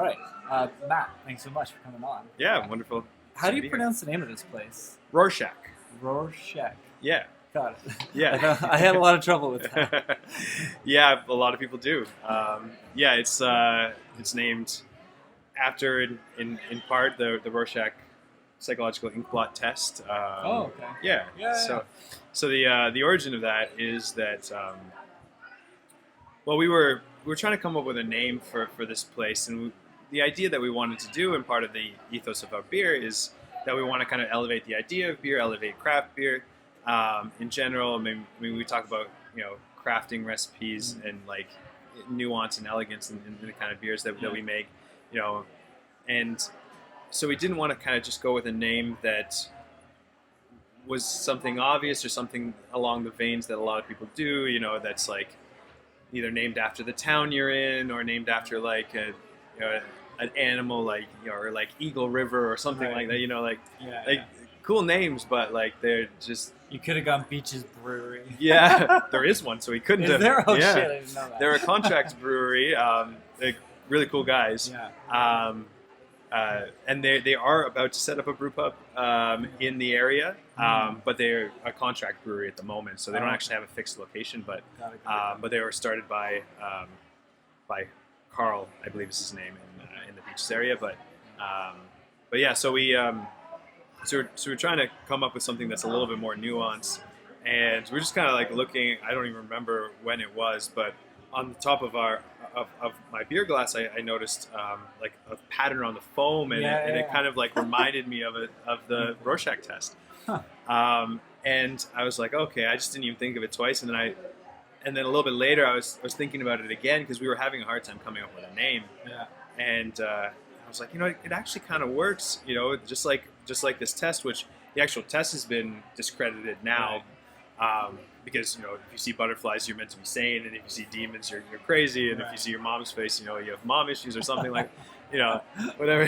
All right. Matt, thanks so much for coming on. Yeah, wonderful. How do you pronounce the name of this place? Rorschach. Rorschach. Yeah. Got it. Yeah. I had a lot of trouble with that. Yeah, a lot of people do. Yeah, it's named after, in part, the Rorschach psychological inkblot test. Oh, okay. Yeah. Yeah. So the origin of that is that well, we were trying to come up with a name for this place, and the idea that we wanted to do, and part of the ethos of our beer, is that we want to kind of elevate the idea of beer, elevate craft beer in general. I mean, we talk about crafting recipes and like nuance and elegance in the kind of beers that we make, and so we didn't want to kind of just go with a name that was something obvious or something along the veins that a lot of people do, that's like either named after the town you're in or named after like an animal or like Eagle River or something like that, cool names, but like they're just... You could have gone Beach's Brewery. Yeah, there is one, so we couldn't have. Is there? Oh yeah. shit, I didn't know that. They're a contract brewery. They're really cool guys. Yeah. And they are about to set up a brew pub in the area, but they're a contract brewery at the moment, so they don't actually have a fixed location. But but they were started by Carl, I believe is his name, in the Beaches area. But yeah, so so we're trying to come up with something that's a little bit more nuanced, and we're just kind of like looking. I don't even remember when it was, but on the top of of my beer glass, I noticed like a pattern on the foam, and it kind of like reminded me of the Rorschach test. Huh. And I was like, okay, I just didn't even think of it twice, and then a little bit later, I was thinking about it again because we were having a hard time coming up with a name. Yeah. And I was like, it actually kind of works, just like this test, which the actual test has been discredited now. Right. Because if you see butterflies, you're meant to be sane, and if you see demons, you're crazy, and if you see your mom's face, you have mom issues or something like, whatever,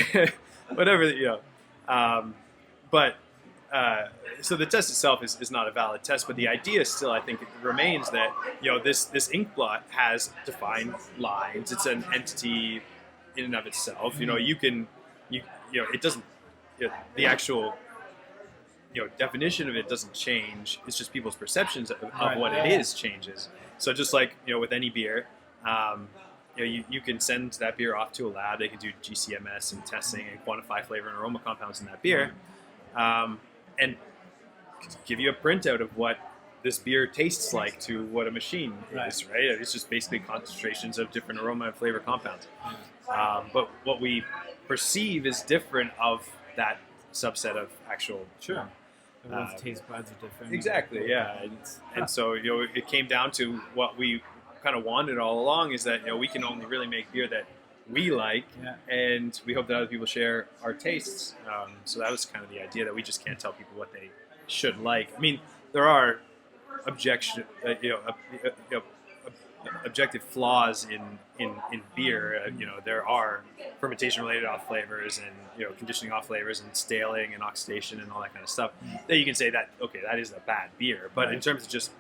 But so the test itself is not a valid test, but the idea still, I think, it remains that this ink blot has defined lines. It's an entity in and of itself. It doesn't. The actual definition of it doesn't change. It's just people's perceptions of what it is changes. So just like with any beer, you can send that beer off to a lab. They can do GCMS and testing and quantify flavor and aroma compounds in that beer, and give you a printout of what this beer tastes like to what a machine is. Right? It's just basically concentrations of different aroma and flavor compounds. But what we perceive is different of that subset of actual. Sure. Everyone's taste buds are different. Exactly, yeah. And so, it came down to what we kind of wanted all along, is that, we can only really make beer that we like, and we hope that other people share our tastes. So that was kind of the idea, that we just can't tell people what they should like. I mean, there are objective flaws in beer. There are fermentation-related off flavors and conditioning off flavors and staling and oxidation and all that kind of stuff. That you can say that that is a bad beer. But in terms of just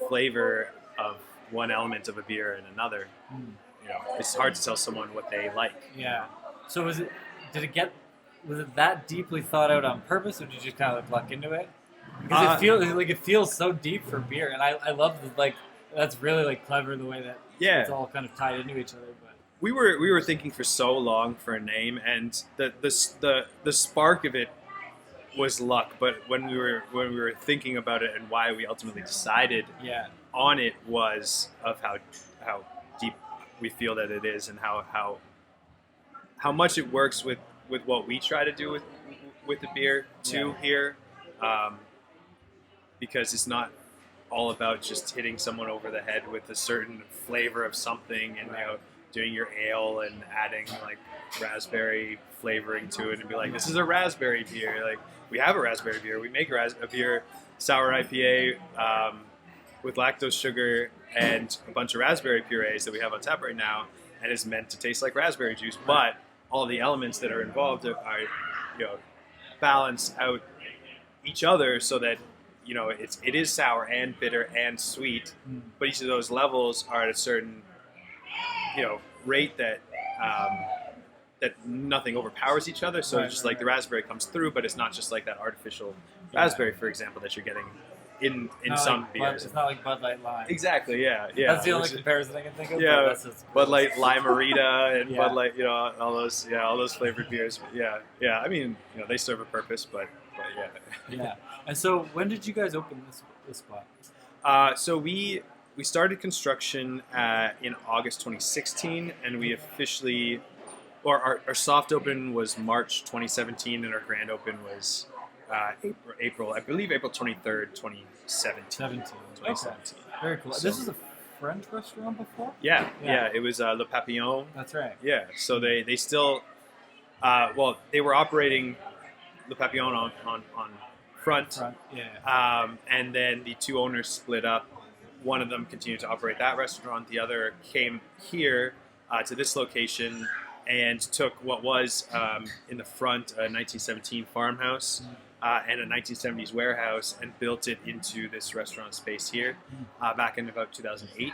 flavor of one element of a beer and another, it's hard to tell someone what they like. Yeah. So was it that deeply thought out on purpose, or did you just kind of luck into it? Because it feels so deep for beer, and I love that's really clever the way that it's all kind of tied into each other. But we were thinking for so long for a name, and the spark of it was luck. But when we were thinking about it and why we ultimately decided on it was of how deep we feel that it is, and how much it works with what we try to do with the beer too here, because it's not all about just hitting someone over the head with a certain flavor of something and doing your ale and adding raspberry flavoring to it and be like, this is a raspberry beer. Like, we have a raspberry beer. We make a beer, sour IPA with lactose sugar and a bunch of raspberry purees that we have on tap right now, and it's meant to taste like raspberry juice. But all the elements that are involved are balance out each other so that it is sour and bitter and sweet, but each of those levels are at a certain rate that that nothing overpowers each other. So just like the raspberry comes through, but it's not just like that artificial raspberry, for example, that you're getting in some like beers. It's not like Bud Light Lime. Exactly. Yeah. That's the only comparison I can think of. Yeah. That's just Bud Light Limerita and Yeah. Bud Light, all those flavored beers. But yeah. I mean, they serve a purpose, but yeah. Yeah. And so, when did you guys open this spot? So we started construction in August 2016, and we officially, or our soft open was March 2017, and our grand open was April 23rd, 2017. Okay. Very cool. So, this is a French restaurant before? Yeah. It was Le Papillon. That's right. Yeah, so they still, they were operating Le Papillon on front. Yeah. And then the two owners split up. One of them continued to operate that restaurant. The other came here to this location and took what was in the front a 1917 farmhouse and a 1970s warehouse and built it into this restaurant space here back in about 2008.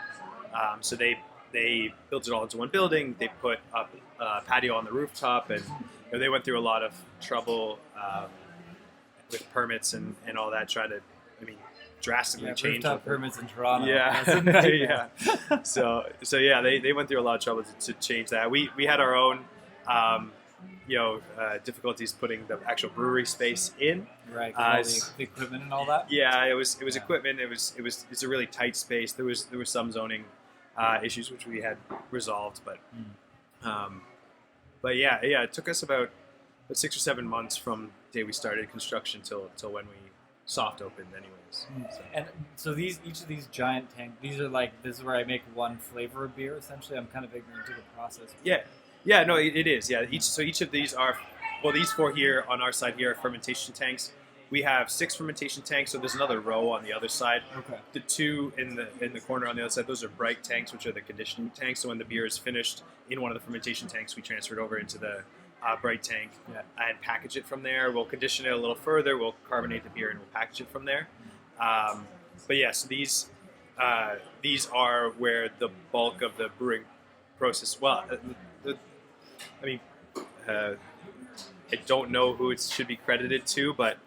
So they built it all into one building. They put up a patio on the rooftop, and they went through a lot of trouble with permits and all that, trying to, drastically change rooftop permits in Toronto. Yeah, So they went through a lot of trouble to change that. We had our own, difficulties putting the actual brewery space in. Right. All the equipment and all that. Yeah, it was equipment. It's a really tight space. There was some zoning issues which we had resolved, but yeah, it took us about 6 or 7 months from the day we started construction till when we soft opened, anyways. So. And so each of these giant tanks, this is where I make one flavor of beer. Essentially, I'm kind of ignorant to the process. Yeah, no, it is. Yeah, each of these are, these 4 here on our side here are fermentation tanks. We have 6 fermentation tanks, so there's another row on the other side. Okay. The 2 in the corner on the other side, those are bright tanks, which are the conditioning tanks. So when the beer is finished in one of the fermentation tanks, we transfer it over into the bright tank and package it from there. We'll condition it a little further. We'll carbonate the beer and we'll package it from there. So these are where the bulk of the brewing process. Well, I don't know who it should be credited to, but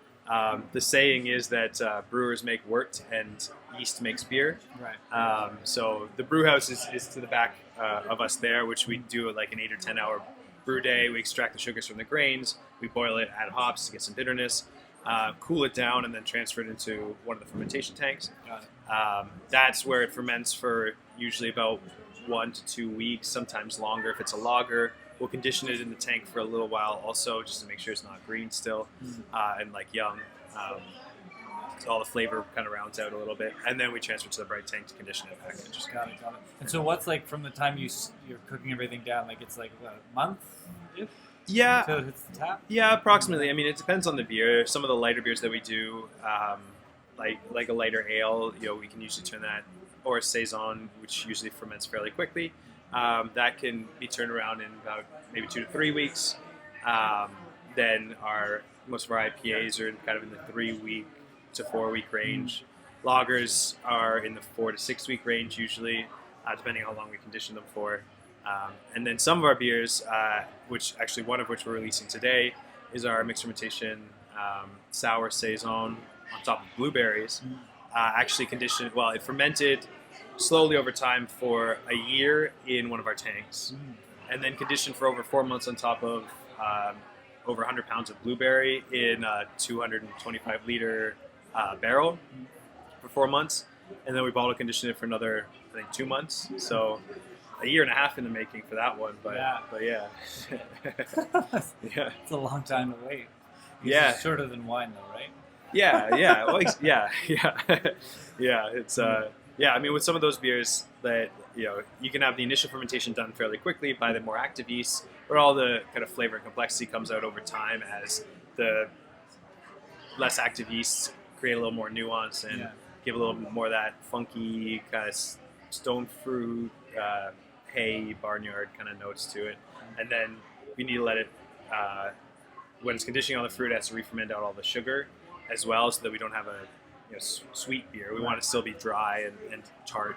the saying is that brewers make wort and yeast makes beer. Right. So the brew house is to the back of us there, which we do like an 8 or 10 hour brew day. We extract the sugars from the grains, we boil it, add hops to get some bitterness, cool it down, and then transfer it into one of the fermentation tanks. Got it. That's where it ferments for usually about 1 to 2 weeks, sometimes longer if it's a lager. We'll condition it in the tank for a little while also, just to make sure it's not green still and like young. So all the flavor kind of rounds out a little bit, and then we transfer to the bright tank to condition it back. Got it. And so what's from the time you're cooking everything down, it's a month? Yeah. Until it hits the tap? Yeah, approximately. It depends on the beer. Some of the lighter beers that we do, like a lighter ale, we can usually turn that, or a saison, which usually ferments fairly quickly. That can be turned around in about maybe 2 to 3 weeks. Then most of our IPAs are kind of in the 3-week to 4-week range. Lagers are in the 4 to 6 week range usually, depending on how long we condition them for. And then some of our beers, which actually one of which we're releasing today, is our mixed fermentation sour saison on top of blueberries. Actually conditioned, it fermented slowly over time for a year in one of our tanks, and then conditioned for over 4 months on top of over 100 pounds of blueberry in a 225 liter barrel for 4 months, and then we bottle conditioned it for another, I think, 2 months. So a year and a half in the making for that one, but yeah. It's a long time to wait. It's shorter than wine, though, right? Yeah. It's with some of those beers that you can have the initial fermentation done fairly quickly by the more active yeast, but all the kind of flavor and complexity comes out over time as the less active yeasts create a little more nuance and give a little more of that funky kind of stone fruit, hay, barnyard kind of notes to it. And then we need to let it, when it's conditioning on the fruit, it has to re-ferment out all the sugar as well, so that we don't have a sweet beer. We want it to still be dry and tart.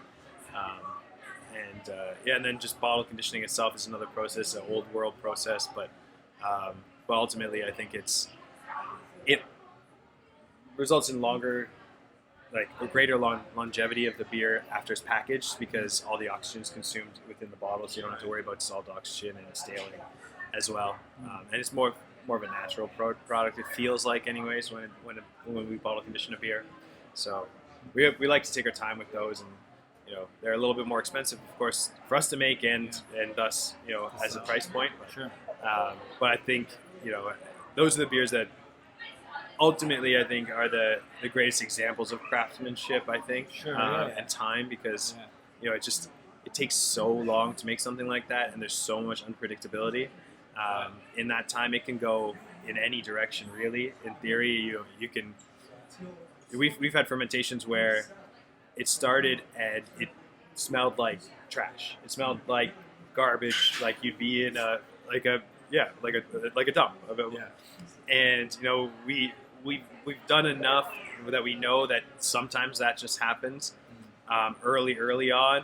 and then just bottle conditioning itself is another process, an old world process, but ultimately I think it results in longer, like a greater longevity of the beer after it's packaged, because all the oxygen is consumed within the bottle, so you don't have to worry about dissolved oxygen and staling as well. And it's more of a natural product. It feels like, anyways, when we bottle condition a beer. So we like to take our time with those, and they're a little bit more expensive, of course, for us to make, and thus as a price point. But, sure. But I think those are the beers that ultimately I think are the greatest examples of craftsmanship, I think, and time, because it takes so long to make something like that, and there's so much unpredictability. In that time, it can go in any direction, really. In theory, you can. We've had fermentations where it started and it smelled like trash. It smelled like garbage, like you'd be in a dump. And we've done enough that we know that sometimes that just happens early on,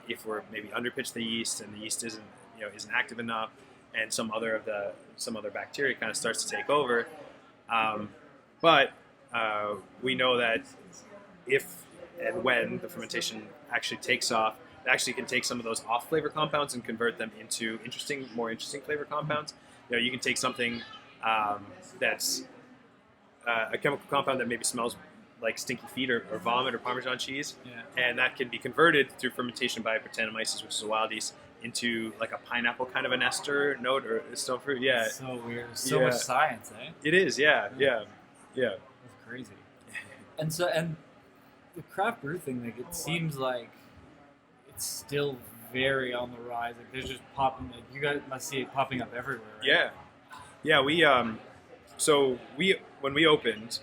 if we're maybe underpitched the yeast and the yeast isn't active enough, and some other bacteria kind of starts to take over. But we know that if and when the fermentation actually takes off, it actually can take some of those off flavor compounds and convert them into more interesting flavor compounds. You can take something that's a chemical compound that maybe smells like stinky feet or vomit or Parmesan cheese, and that can be converted through fermentation by Brettanomyces, which is a wild yeast, into like a pineapple kind of an ester note or stone fruit. Yeah, it's so weird. So much science, eh? It is. Yeah. That's crazy. And the craft brew thing, like, it seems like it's still very on the rise. Like, there's just popping. Like, you guys must see it popping up everywhere. Right? Yeah. We when we opened,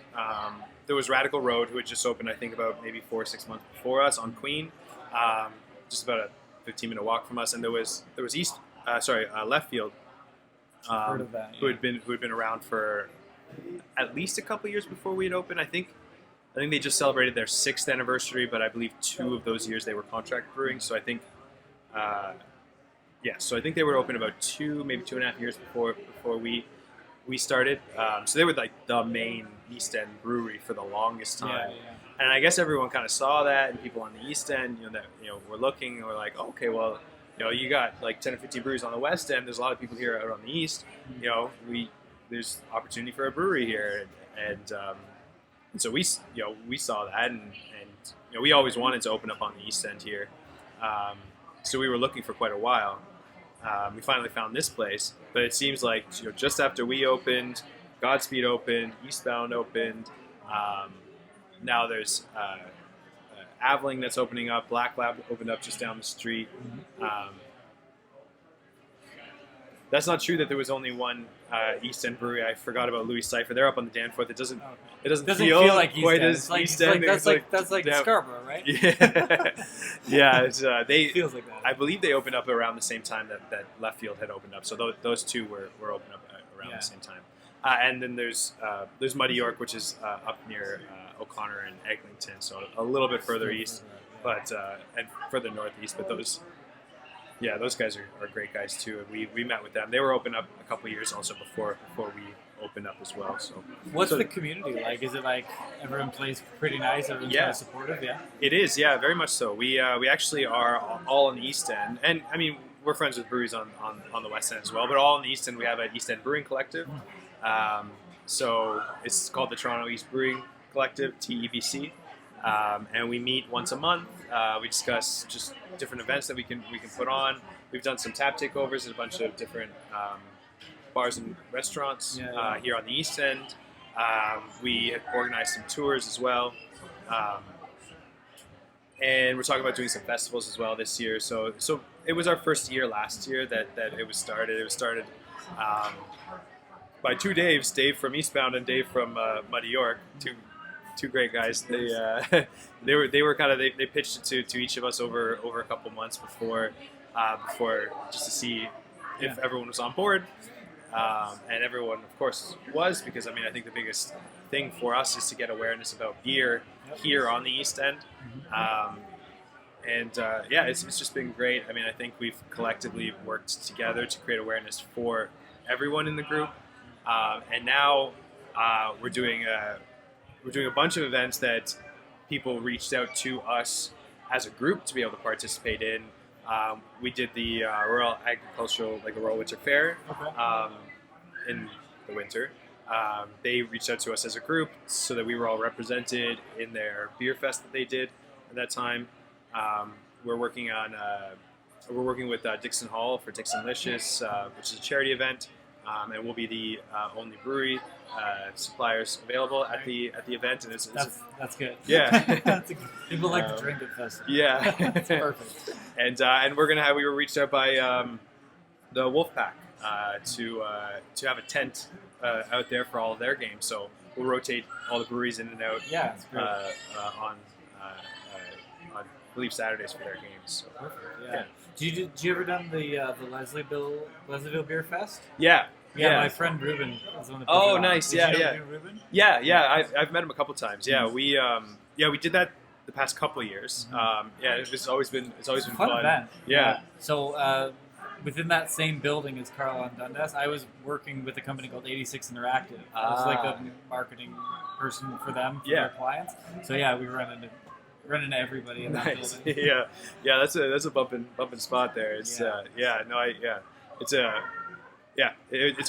there was Radical Road, who had just opened, I think, about maybe 4 or 6 months before us on Queen, just about a 15-minute walk from us, and there was Left Field, Heard of that, who had been around for at least a couple years before we had opened. I think they just celebrated their 6th anniversary, but I believe 2 of those years they were contract brewing. So I think, so I think they were open about 2, maybe 2.5 years before we started. So they were like the main East End brewery for the longest time. Yeah. And I guess everyone kind of saw that, and people on the East End, were looking, and we're like, okay, well, you got like 10 or 15 breweries on the West End. There's a lot of people here out on the East. There's opportunity for a brewery here, and so we saw that, and we always wanted to open up on the East End here. So we were looking for quite a while. We finally found this place, but it seems like just after we opened, Godspeed opened, Eastbound opened. Now there's Aveling that's opening up. Black Lab opened up just down the street. That's not true that there was only one East End brewery. I forgot about Louis Cypher. They're up on the Danforth. It doesn't feel like quite East as End. East End. That's like Scarborough, right? Yeah. It feels like that. I believe they opened up around the same time that Left Field had opened up. So those two were opened up around the same time. And then there's Muddy York, which is up near O'Connor and Eglinton, so a little bit further east, but and further northeast. But those guys are great guys too. And we met with them. They were open up a couple of years also before we opened up as well. So what's the community like? Is it like everyone plays pretty nice? Everyone's kind of supportive? Yeah, it is. Yeah, very much so. We actually are all on the East End, and I mean we're friends with breweries on the West End as well. But all on the East End, we have an East End Brewing Collective. So it's called the Toronto East Brewing Collective, TEBC, and we meet once a month. We discuss just different events that we can put on. We've done some tap takeovers at a bunch of different bars and restaurants here on the East End. We have organized some tours as well, and we're talking about doing some festivals as well this year. So it was our first year last year that it was started. It was started by 2 Daves, Dave from Eastbound and Dave from Muddy York, two great guys. They pitched it to each of us over a couple months before just to see if everyone was on board, and everyone of course was, because I think the biggest thing for us is to get awareness about beer here on the East End, yeah, it's just been great. I mean, I think we've collectively worked together to create awareness for everyone in the group, and now we're doing a bunch of events that people reached out to us as a group to be able to participate in. We did the Royal Agricultural, like the Royal Winter Fair, in the winter. They reached out to us as a group so that we were all represented in their beer fest that they did at that time. We're working with Dixon Hall for Dixonlicious, which is a charity event, and we'll be the only brewery suppliers available at the event. And that's good. Yeah, people like to drink at festivals. Yeah, that's perfect. And we were reached out by the Wolfpack to have a tent out there for all of their games. So we'll rotate all the breweries in and out. Yeah, it's great. On I believe Saturdays for their games. So. Perfect. Yeah. Did you ever done the Leslieville Beer Fest? Yeah. Yeah, my friend Ruben was one of the. Oh, nice! Did you know Ruben? Yeah. I've met him a couple times. Yeah, we did that the past couple of years. It's always been fun. Event. Yeah. So within that same building as Carl on Dundas, I was working with a company called 86 Interactive. I was like a marketing person for them, for their clients. So yeah, we run into everybody in that building. Yeah, that's a bumping spot there. It's it's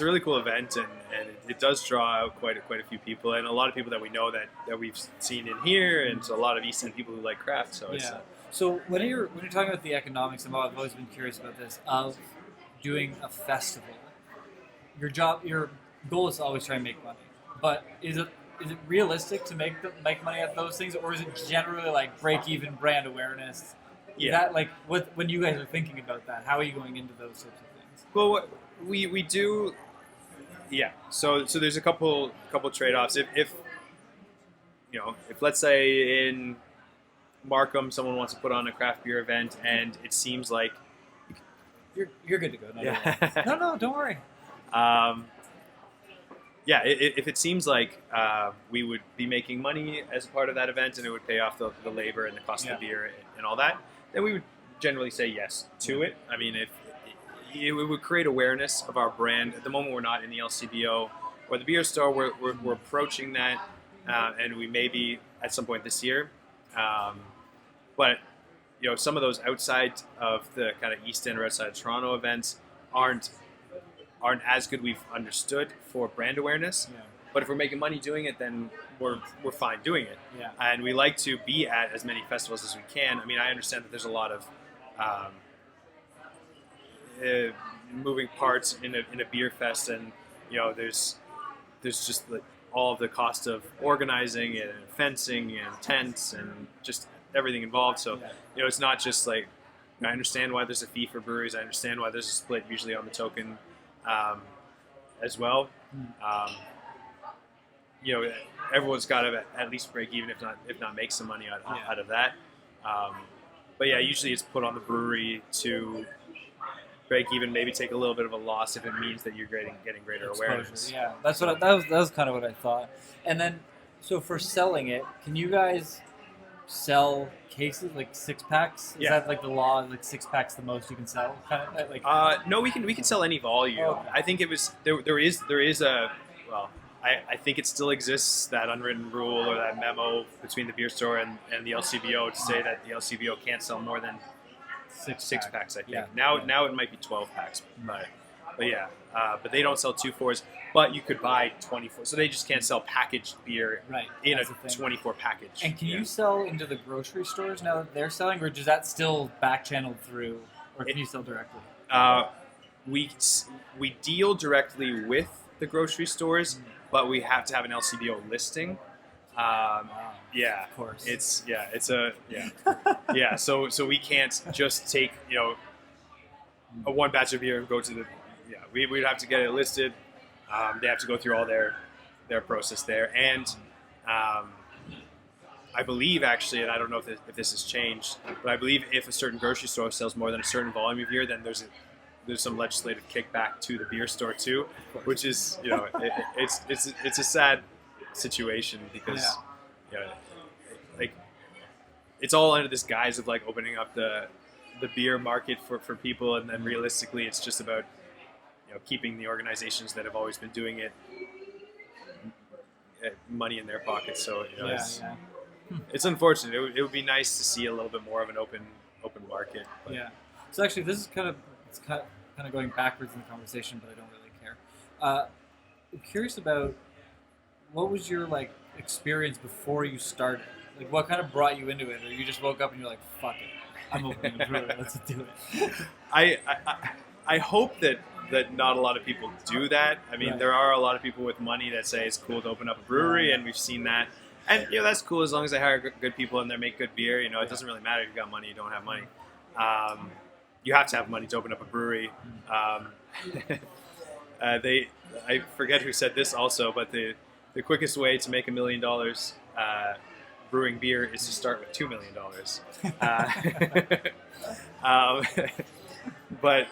a really cool event, and it does draw out quite a few people, and a lot of people that we know that we've seen in here, and so a lot of East End people who like craft. So it's so when you're talking about the economics, and I've always been curious about this of doing a festival. Your goal is to always try and make money, but is it realistic to make money at those things, or is it generally like break even brand awareness? Is that like when you guys are thinking about that? How are you going into those sorts of things? Well, what we do, So there's a couple trade-offs. If let's say in Markham someone wants to put on a craft beer event and it seems like you're good to go. No, don't worry. If it seems like we would be making money as a part of that event and it would pay off the labor and the cost of the beer and all that, then we would generally say yes to it. I mean, if it would create awareness of our brand. At the moment, we're not in the LCBO or the beer store. We're approaching that, and we may be at some point this year. But some of those outside of the kind of East End or outside of Toronto events aren't as good. We've understood for brand awareness. Yeah. But if we're making money doing it, then we're fine doing it. Yeah. And we like to be at as many festivals as we can. I mean, I understand that there's a lot of moving parts in a beer fest, and there's just like all of the cost of organizing and fencing and tents and just everything involved. So it's not just like, I understand why there's a fee for breweries. I understand why there's a split usually on the token as well. Everyone's got to at least break even, if not make some money out of that. But usually it's put on the brewery to break even, maybe take a little bit of a loss if it means that you're getting greater awareness. Yeah, that was kind of what I thought. And then, so for selling it, can you guys sell cases like 6-packs? Is that like the law? Like 6-packs the most you can sell? Kind of like. No, we can sell any volume. Oh, okay. I think it was there is a I think it still exists, that unwritten rule or that memo between the beer store and the LCBO to say that the LCBO can't sell more than six packs. I think now it might be 12 packs, but they don't sell 2-4s. But you could buy 24, so they just can't sell packaged beer in a 24 package. And can you sell into the grocery stores now that they're selling, or does that still back channeled through, or can you sell directly? We deal directly with the grocery stores, but we have to have an LCBO listing. Of course. So we can't just take a one batch of beer and go to the we'd have to get it listed. They have to go through all their process there, and I believe actually, and I don't know if this has changed, but I believe if a certain grocery store sells more than a certain volume of beer, then there's some legislative kickback to the beer store too, which is it's a sad situation because it's all under this guise of like opening up the beer market for people, and then realistically it's just about keeping the organizations that have always been doing it money in their pockets. So it's unfortunate. It would be nice to see a little bit more of an open market. But. Yeah. So actually, this is kind of going backwards in the conversation, but I don't really care. I'm curious about what was your like experience before you started. Like, what kind of brought you into it, or you just woke up and you're like, "Fuck it, I'm opening a brewery. Let's do it." I hope that not a lot of people do that. I mean, there are a lot of people with money that say it's cool to open up a brewery, and we've seen that. And that's cool as long as they hire good people and they make good beer. It doesn't really matter if you got money, you don't have money. You have to have money to open up a brewery. I forget who said this also, but the quickest way to make $1 million brewing beer is to start with $2 million. But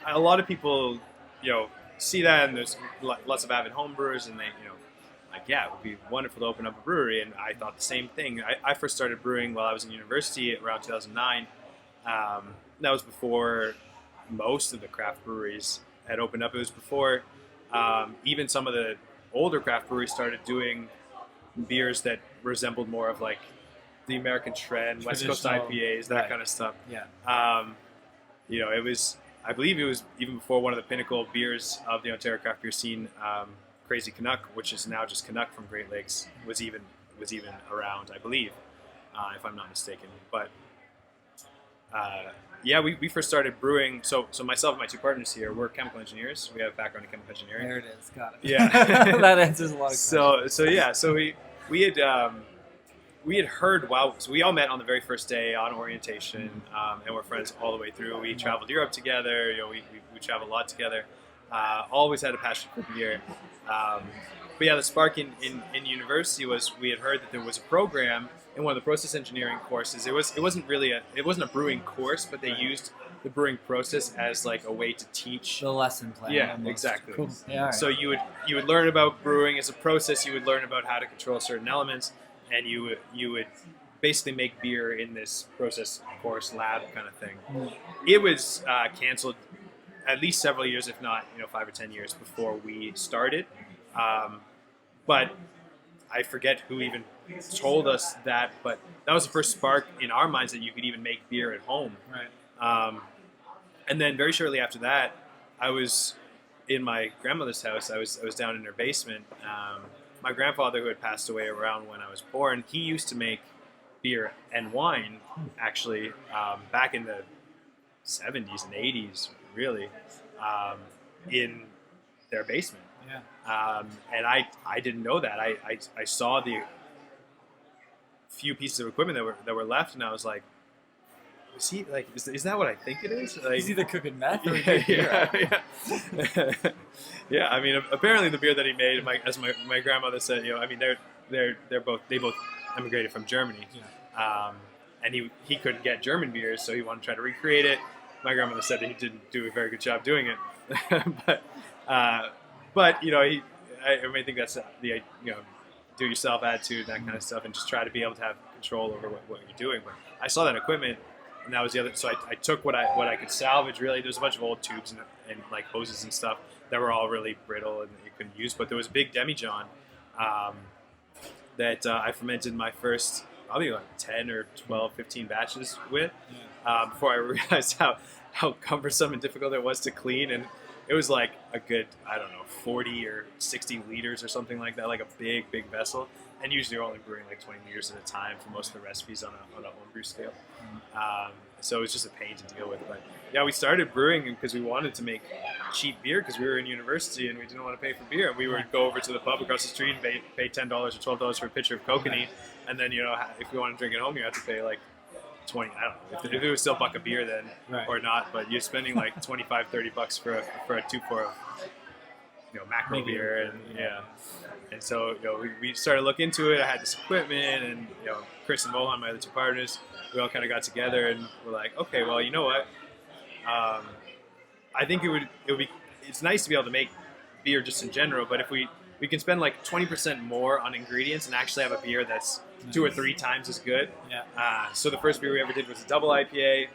a lot of people, see that, and there's lots of avid home brewers, and they, it would be wonderful to open up a brewery. And I thought the same thing. I first started brewing while I was in university around 2009. That was before most of the craft breweries had opened up. It was before even some of the older craft breweries started doing beers that resembled more of like the American trend, West Coast IPAs, that kind of stuff. Yeah. It was, I believe it was even before one of the pinnacle beers of the Ontario craft beer scene, Crazy Canuck, which is now just Canuck from Great Lakes, was even around, I believe, if I'm not mistaken. But we first started brewing. So myself and my two partners here, we're chemical engineers. We have a background in chemical engineering. There it is. Got it. Yeah, that answers a lot of questions. So we had heard so we all met on the very first day on orientation, and we're friends all the way through. We traveled Europe together. We traveled a lot together. Always had a passion for beer. But the spark in university was we had heard that there was a program in one of the process engineering courses. It wasn't a brewing course, but they used the brewing process as like a way to teach the lesson plan. Yeah, almost. exactly. Cool. Yeah, right. So you would learn about brewing as a process. You would learn about how to control certain elements, and you would basically make beer in this process course lab kind of thing. It was canceled at least several years, if not 5 or 10 years before we started. But I forget who even told us that, but that was the first spark in our minds that you could even make beer at home. Right. And then very shortly after that, I was in my grandmother's house. I was down in her basement. My grandfather, who had passed away around when I was born, he used to make beer and wine, actually, back in the 70s and 80s, really, in their basement. Yeah. And I didn't know that. I saw the few pieces of equipment that were left, and I was like, is that what I think it is? Like, he's either cooking meth or beer. Yeah. I mean, apparently the beer that he made, as my grandmother said, I mean, they both immigrated from Germany, and he couldn't get German beers, so he wanted to try to recreate it. My grandmother said that he didn't do a very good job doing it, but I think that's the do-yourself attitude, that kind of stuff, and just try to be able to have control over what you're doing. But I saw that equipment, and that was the other. So I took what I could salvage. Really, there was a bunch of old tubes and like hoses and stuff that were all really brittle and you couldn't use. But there was a big demijohn that I fermented my first probably like 10 or 12, 15 batches with before I realized how cumbersome and difficult it was to clean. And it was like a good, 40 or 60 liters or something like that, like a big vessel. And usually you're only brewing like 20 liters at a time for most of the recipes on a homebrew scale. So it was just a pain to deal with. But yeah, we started brewing because we wanted to make cheap beer because we were in university and we didn't want to pay for beer. And we would go over to the pub across the street and pay $10 or $12 for a pitcher of kokanee. And then, if you want to drink it home, you have to pay like 20, I don't know if it was still $1 a beer then or not, but you're spending like 25, $30 for a 2-4 macro beer. And so we started to look into it. I had this equipment, and Chris and Moll, my other two partners, we all kind of got together and we're like, okay, well, you know what, I think it's nice to be able to make beer just in general, but if we we can spend like 20% more on ingredients and actually have a beer that's 2 or 3 times as good. Yeah. So the first beer we ever did was a double IPA.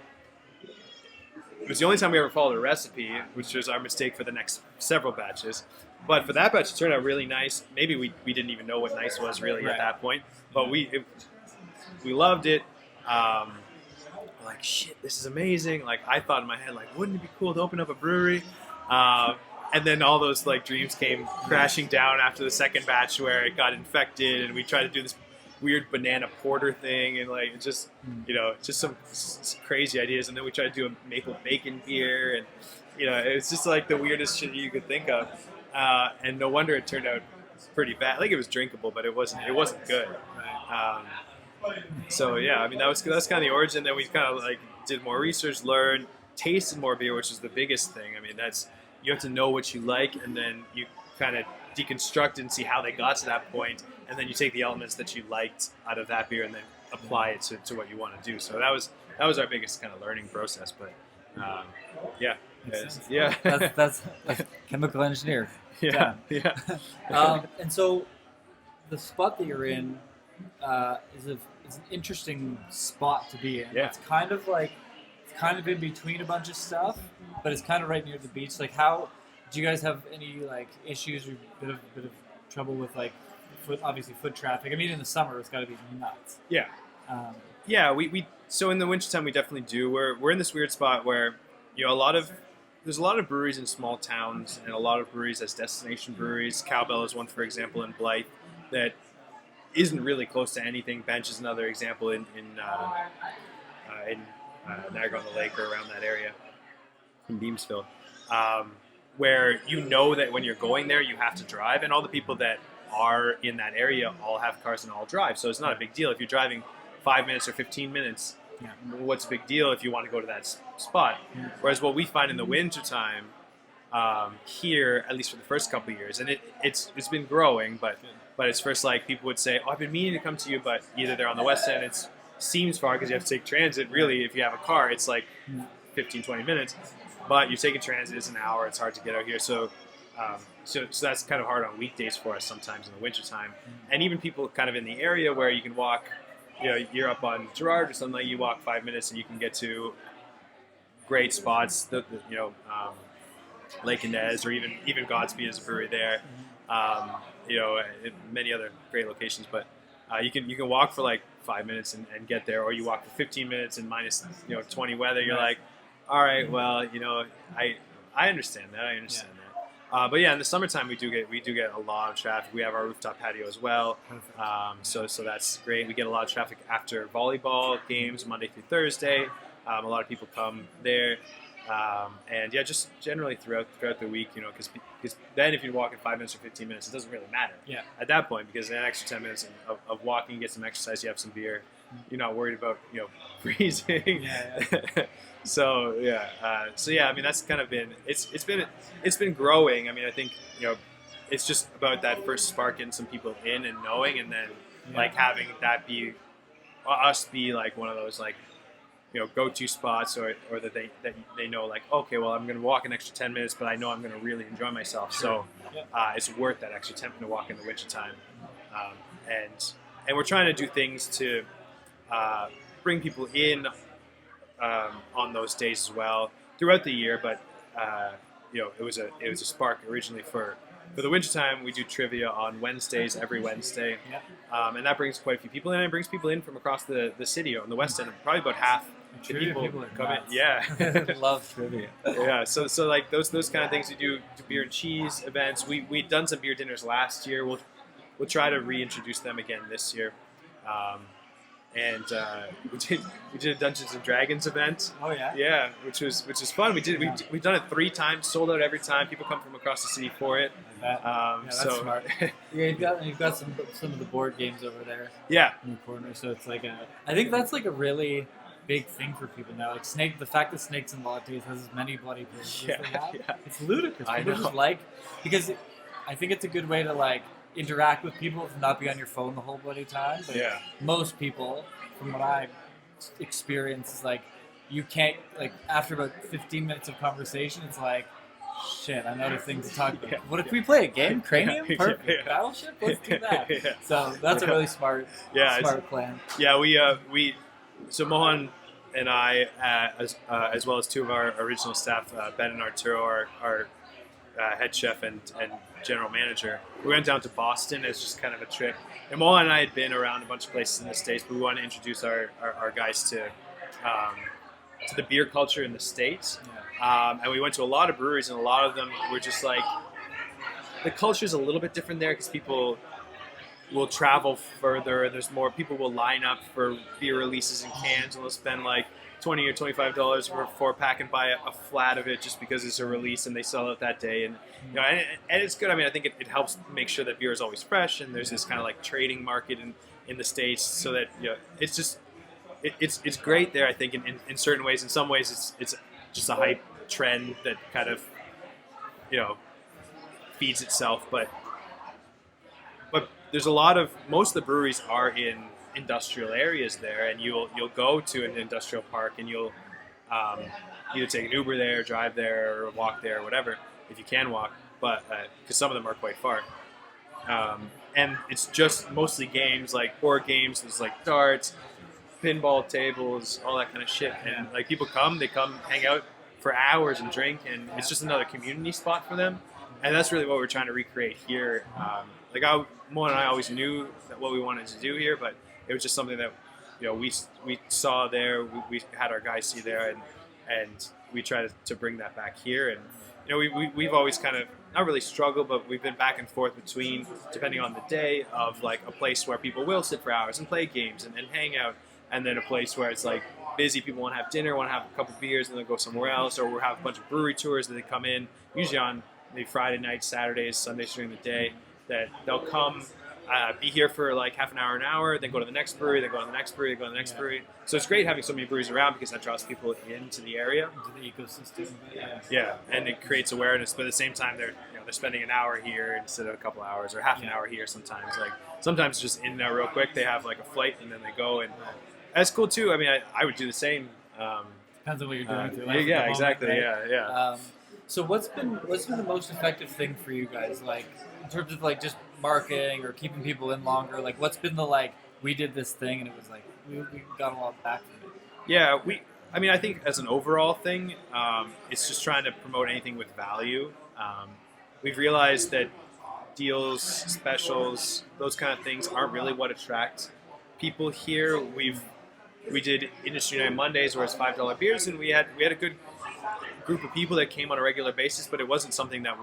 It was the only time we ever followed a recipe, which was our mistake for the next several batches. But for that batch, it turned out really nice. Maybe we didn't even know what nice was really at that point, but we loved it. We're like, shit, this is amazing. Like, I thought in my head, like, wouldn't it be cool to open up a brewery? And then all those like dreams came crashing down after the second batch where it got infected, and we tried to do this weird banana porter thing, and like just some crazy ideas. And then we tried to do a maple bacon beer, and it's just like the weirdest shit you could think of. And no wonder it turned out pretty bad. Like, it was drinkable, but it wasn't good. So yeah, I mean that's kind of the origin. Then we kind of like did more research, learned, tasted more beer, which is the biggest thing. I mean, you have to know what you like, and then you kind of deconstruct and see how they got to that point, and then you take the elements that you liked out of that beer and then apply it to what you want to do. So that was our biggest kind of learning process. But That's chemical engineer. Yeah. And so the spot that you're in is an interesting spot to be in. Yeah. It's kind of in between a bunch of stuff, but it's kind of right near the beach. Like, how do you guys have any like issues or bit of trouble with like foot traffic? I mean, in the summer it's got to be nuts. Yeah. We so in the wintertime we definitely do. We're in this weird spot where there's a lot of breweries in small towns and a lot of breweries as destination breweries. Cowbell is one, for example, in Blythe that isn't really close to anything. Bench is another example in Niagara-on-the-Lake or around that area in Beamsville, where that when you're going there you have to drive, and all the people that are in that area all have cars and all drive, so it's not a big deal if you're driving 5 minutes or 15 minutes. What's a big deal if you want to go to that spot? Whereas what we find in the wintertime here, at least for the first couple of years, and it's been growing, but it's first, like, people would say, oh, I've been meaning to come to you, but either they're on the west end, it seems far because you have to take transit. Really, if you have a car, it's like 15, 20 minutes, but you're taking transit, it's an hour, it's hard to get out here. So that's kind of hard on weekdays for us sometimes in the wintertime. And even people kind of in the area where you can walk, you're up on Girard or something, like you walk 5 minutes and you can get to great spots, Lake Inez, or even Godspeed is a brewery there, many other great locations. But you can walk for like 5 minutes and get there, or you walk for 15 minutes in minus 20 weather. You're like, all right, well, I understand that. But yeah, in the summertime we do get a lot of traffic. We have our rooftop patio as well, so that's great. We get a lot of traffic after volleyball games Monday through Thursday. A lot of people come there, and yeah, just generally throughout the week, because then if you walk in 5 minutes or 15 minutes, it doesn't really matter. Yeah. At that point, because an extra 10 minutes of walking, you get some exercise, you have some beer, you're not worried about freezing. So I mean, that's kind of been it's been growing. I mean, I think it's just about that first spark getting some people in and knowing, and then like having that be us be like one of those like go-to spots, or that they know, like, okay, well, I'm going to walk an extra 10 minutes, but I know I'm going to really enjoy myself. So it's worth that extra 10 minute walk in the wintertime. And we're trying to do things to bring people in on those days as well throughout the year. But it was a spark originally for the wintertime. We do trivia on Wednesdays, every Wednesday, and that brings quite a few people in. And it brings people in from across the city on the west end. Probably about half the people come in. Yeah, love trivia. Yeah, so like those kind of things. We do beer and cheese events. We'd done some beer dinners last year. We'll try to reintroduce them again this year. And we did a Dungeons and Dragons event. Oh yeah. Yeah, which was fun. We've done it 3 times, sold out every time. People come from across the city for it. That's smart. You've got some of the board games over there. Yeah. In the corner, so it's like I think that's like a really big thing for people now. Like the fact that Snakes and Lattes has as many bloody players as they have, it's ludicrous. People just because I think it's a good way to like interact with people and not be on your phone the whole bloody time. But most people, from what I experience, is like you can't, like, after about 15 minutes of conversation, it's like, Shit, I'm out of things to talk about. What if we play a game? Cranium? Perfect. Yeah. Battleship? Let's do that. Yeah. So that's a really smart plan. Yeah, we so Mohan and I, as well as two of our original staff, Ben and Arturo, our head chef and general manager, we went down to Boston as just kind of a trip. And Mohan and I had been around a bunch of places in the States, but we wanted to introduce our guys to the beer culture in the States. Yeah. And we went to a lot of breweries, and a lot of them were just like, the culture is a little bit different there because people will travel further. There's more people will line up for beer releases in cans, and they'll spend like $20 or $25 for a 4-pack and buy a flat of it just because it's a release and they sell it that day. And and it's good. I mean, I think it helps make sure that beer is always fresh, and there's this kind of like trading market in the States, so that it's just it's great there. I think in certain ways. In some ways, it's just a hype trend that kind of feeds itself, but there's most of the breweries are in industrial areas there, and you'll go to an industrial park, and you'll either take an Uber there, drive there, or walk there, or whatever, if you can walk, but because some of them are quite far. And it's just mostly games, like board games. There's like darts, pinball tables, all that kind of shit, and like people they come hang out for hours and drink, and it's just another community spot for them. And that's really what we're trying to recreate here. Mo and I always knew that what we wanted to do here, but it was just something that we saw there. We had our guys see there, and we tried to bring that back here. And we've always kind of not really struggled, but we've been back and forth between, depending on the day, of like a place where people will sit for hours and play games and hang out, and then a place where it's like busy, people want to have dinner, want to have a couple beers, and then go somewhere else, or we'll have a bunch of brewery tours that they come in, usually on maybe Friday nights, Saturdays, Sundays during the day, that they'll come, be here for like half an hour, then go to the next brewery, then go to the next brewery, go to the next brewery. So it's great having so many breweries around because that draws people into the area. Into the ecosystem. Yeah, and it creates awareness, but at the same time they're spending an hour here instead of a couple hours, or half an hour here sometimes. Like sometimes just in and out real quick, they have like a flight and then they go, and that's cool too. I mean, I would do the same. Depends on what you're doing through life. Yeah, exactly. Right? Yeah. So what's been the most effective thing for you guys, like in terms of like just marketing or keeping people in longer? Like what's been the like we did this thing and it was like we got a lot back from it? Yeah, I think as an overall thing, it's just trying to promote anything with value. We've realized that deals, specials, those kind of things aren't really what attract people here. We did Industry Night Mondays where it's $5 beers, and we had a good group of people that came on a regular basis, but it wasn't something that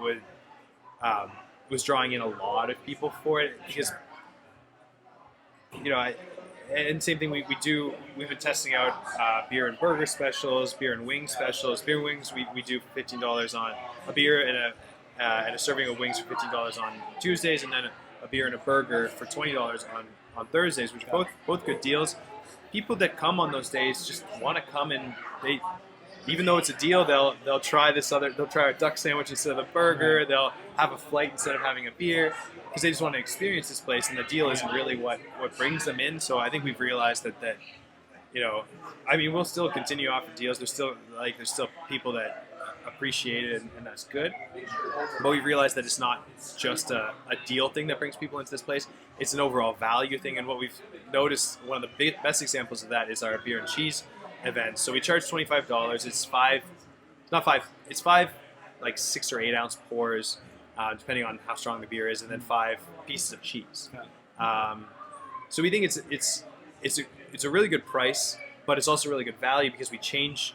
was drawing in a lot of people for it, because and same thing we've been testing out beer and burger specials, beer and wing specials. Beer and wings we do $15 on a beer and a serving of wings for $15 on Tuesdays, and then a beer and a burger for $20 on Thursdays, which are both good deals. People that come on those days just want to come, and they, even though it's a deal, they'll try a duck sandwich instead of a burger. They'll have a flight instead of having a beer because they just want to experience this place, and the deal isn't really what brings them in. So I think we've realized that we'll still continue offering deals. There's still people that appreciate it, and that's good. But we've realized that it's not just a deal thing that brings people into this place. It's an overall value thing, and what we've noticed, one of the best examples of that is our beer and cheese event. So we charge $25. It's five like 6 or 8 ounce pours, depending on how strong the beer is, and then 5 pieces of cheese. So we think it's a really good price, but it's also really good value because we change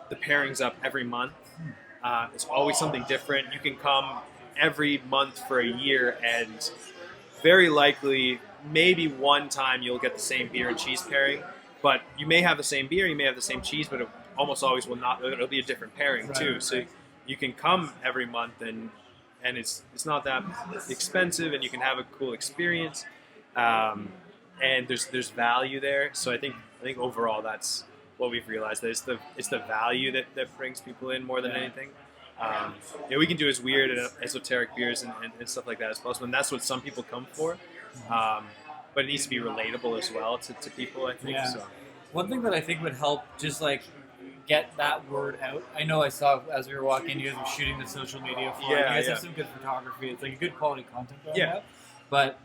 the pairings up every month. It's always something different. You can come every month for a year, and very likely, maybe one time you'll get the same beer and cheese pairing. But you may have the same beer, you may have the same cheese, but it almost always will not. It'll be a different pairing too. Right. So you can come every month, and it's not that expensive, and you can have a cool experience. And there's value there. So I think overall that's what we've realized, that it's the value that brings people in more than anything. We can do as weird and esoteric beers and stuff like that as possible, and that's what some people come for. But it needs to be relatable as well to people, I think. Yeah. So. One thing that I think would help, just like get that word out. I know I saw as we were walking, you guys were shooting the social media for it. You guys have some good photography. It's like a good quality content going out. But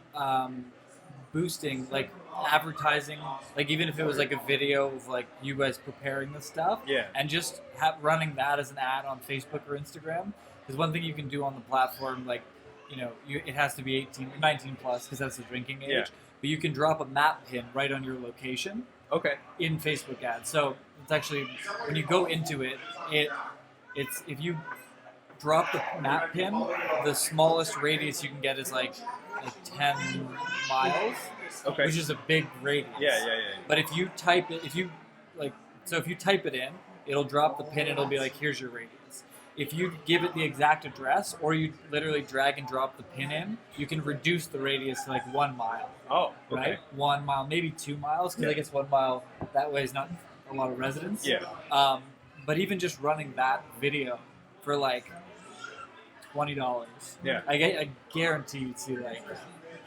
boosting, like advertising, like even if it was like a video of like you guys preparing the stuff, and just running that as an ad on Facebook or Instagram. Because one thing you can do on the platform, like, you know, it has to be 19 plus because that's the drinking age. But you can drop a map pin right on your location. In Facebook ads. So it's actually, when you go into it, it's if you drop the map pin, the smallest radius you can get is like 10 miles, which is a big radius. But if you type it, if you type it in, it'll drop the pin. It'll be like, here's your radius. If you give it the exact address, or you literally drag and drop the pin in, you can reduce the radius to like 1 mile. Right? 1 mile, maybe 2 miles, because I guess 1 mile that way is not a lot of residents. But even just running that video for like $20, I guarantee you'd see like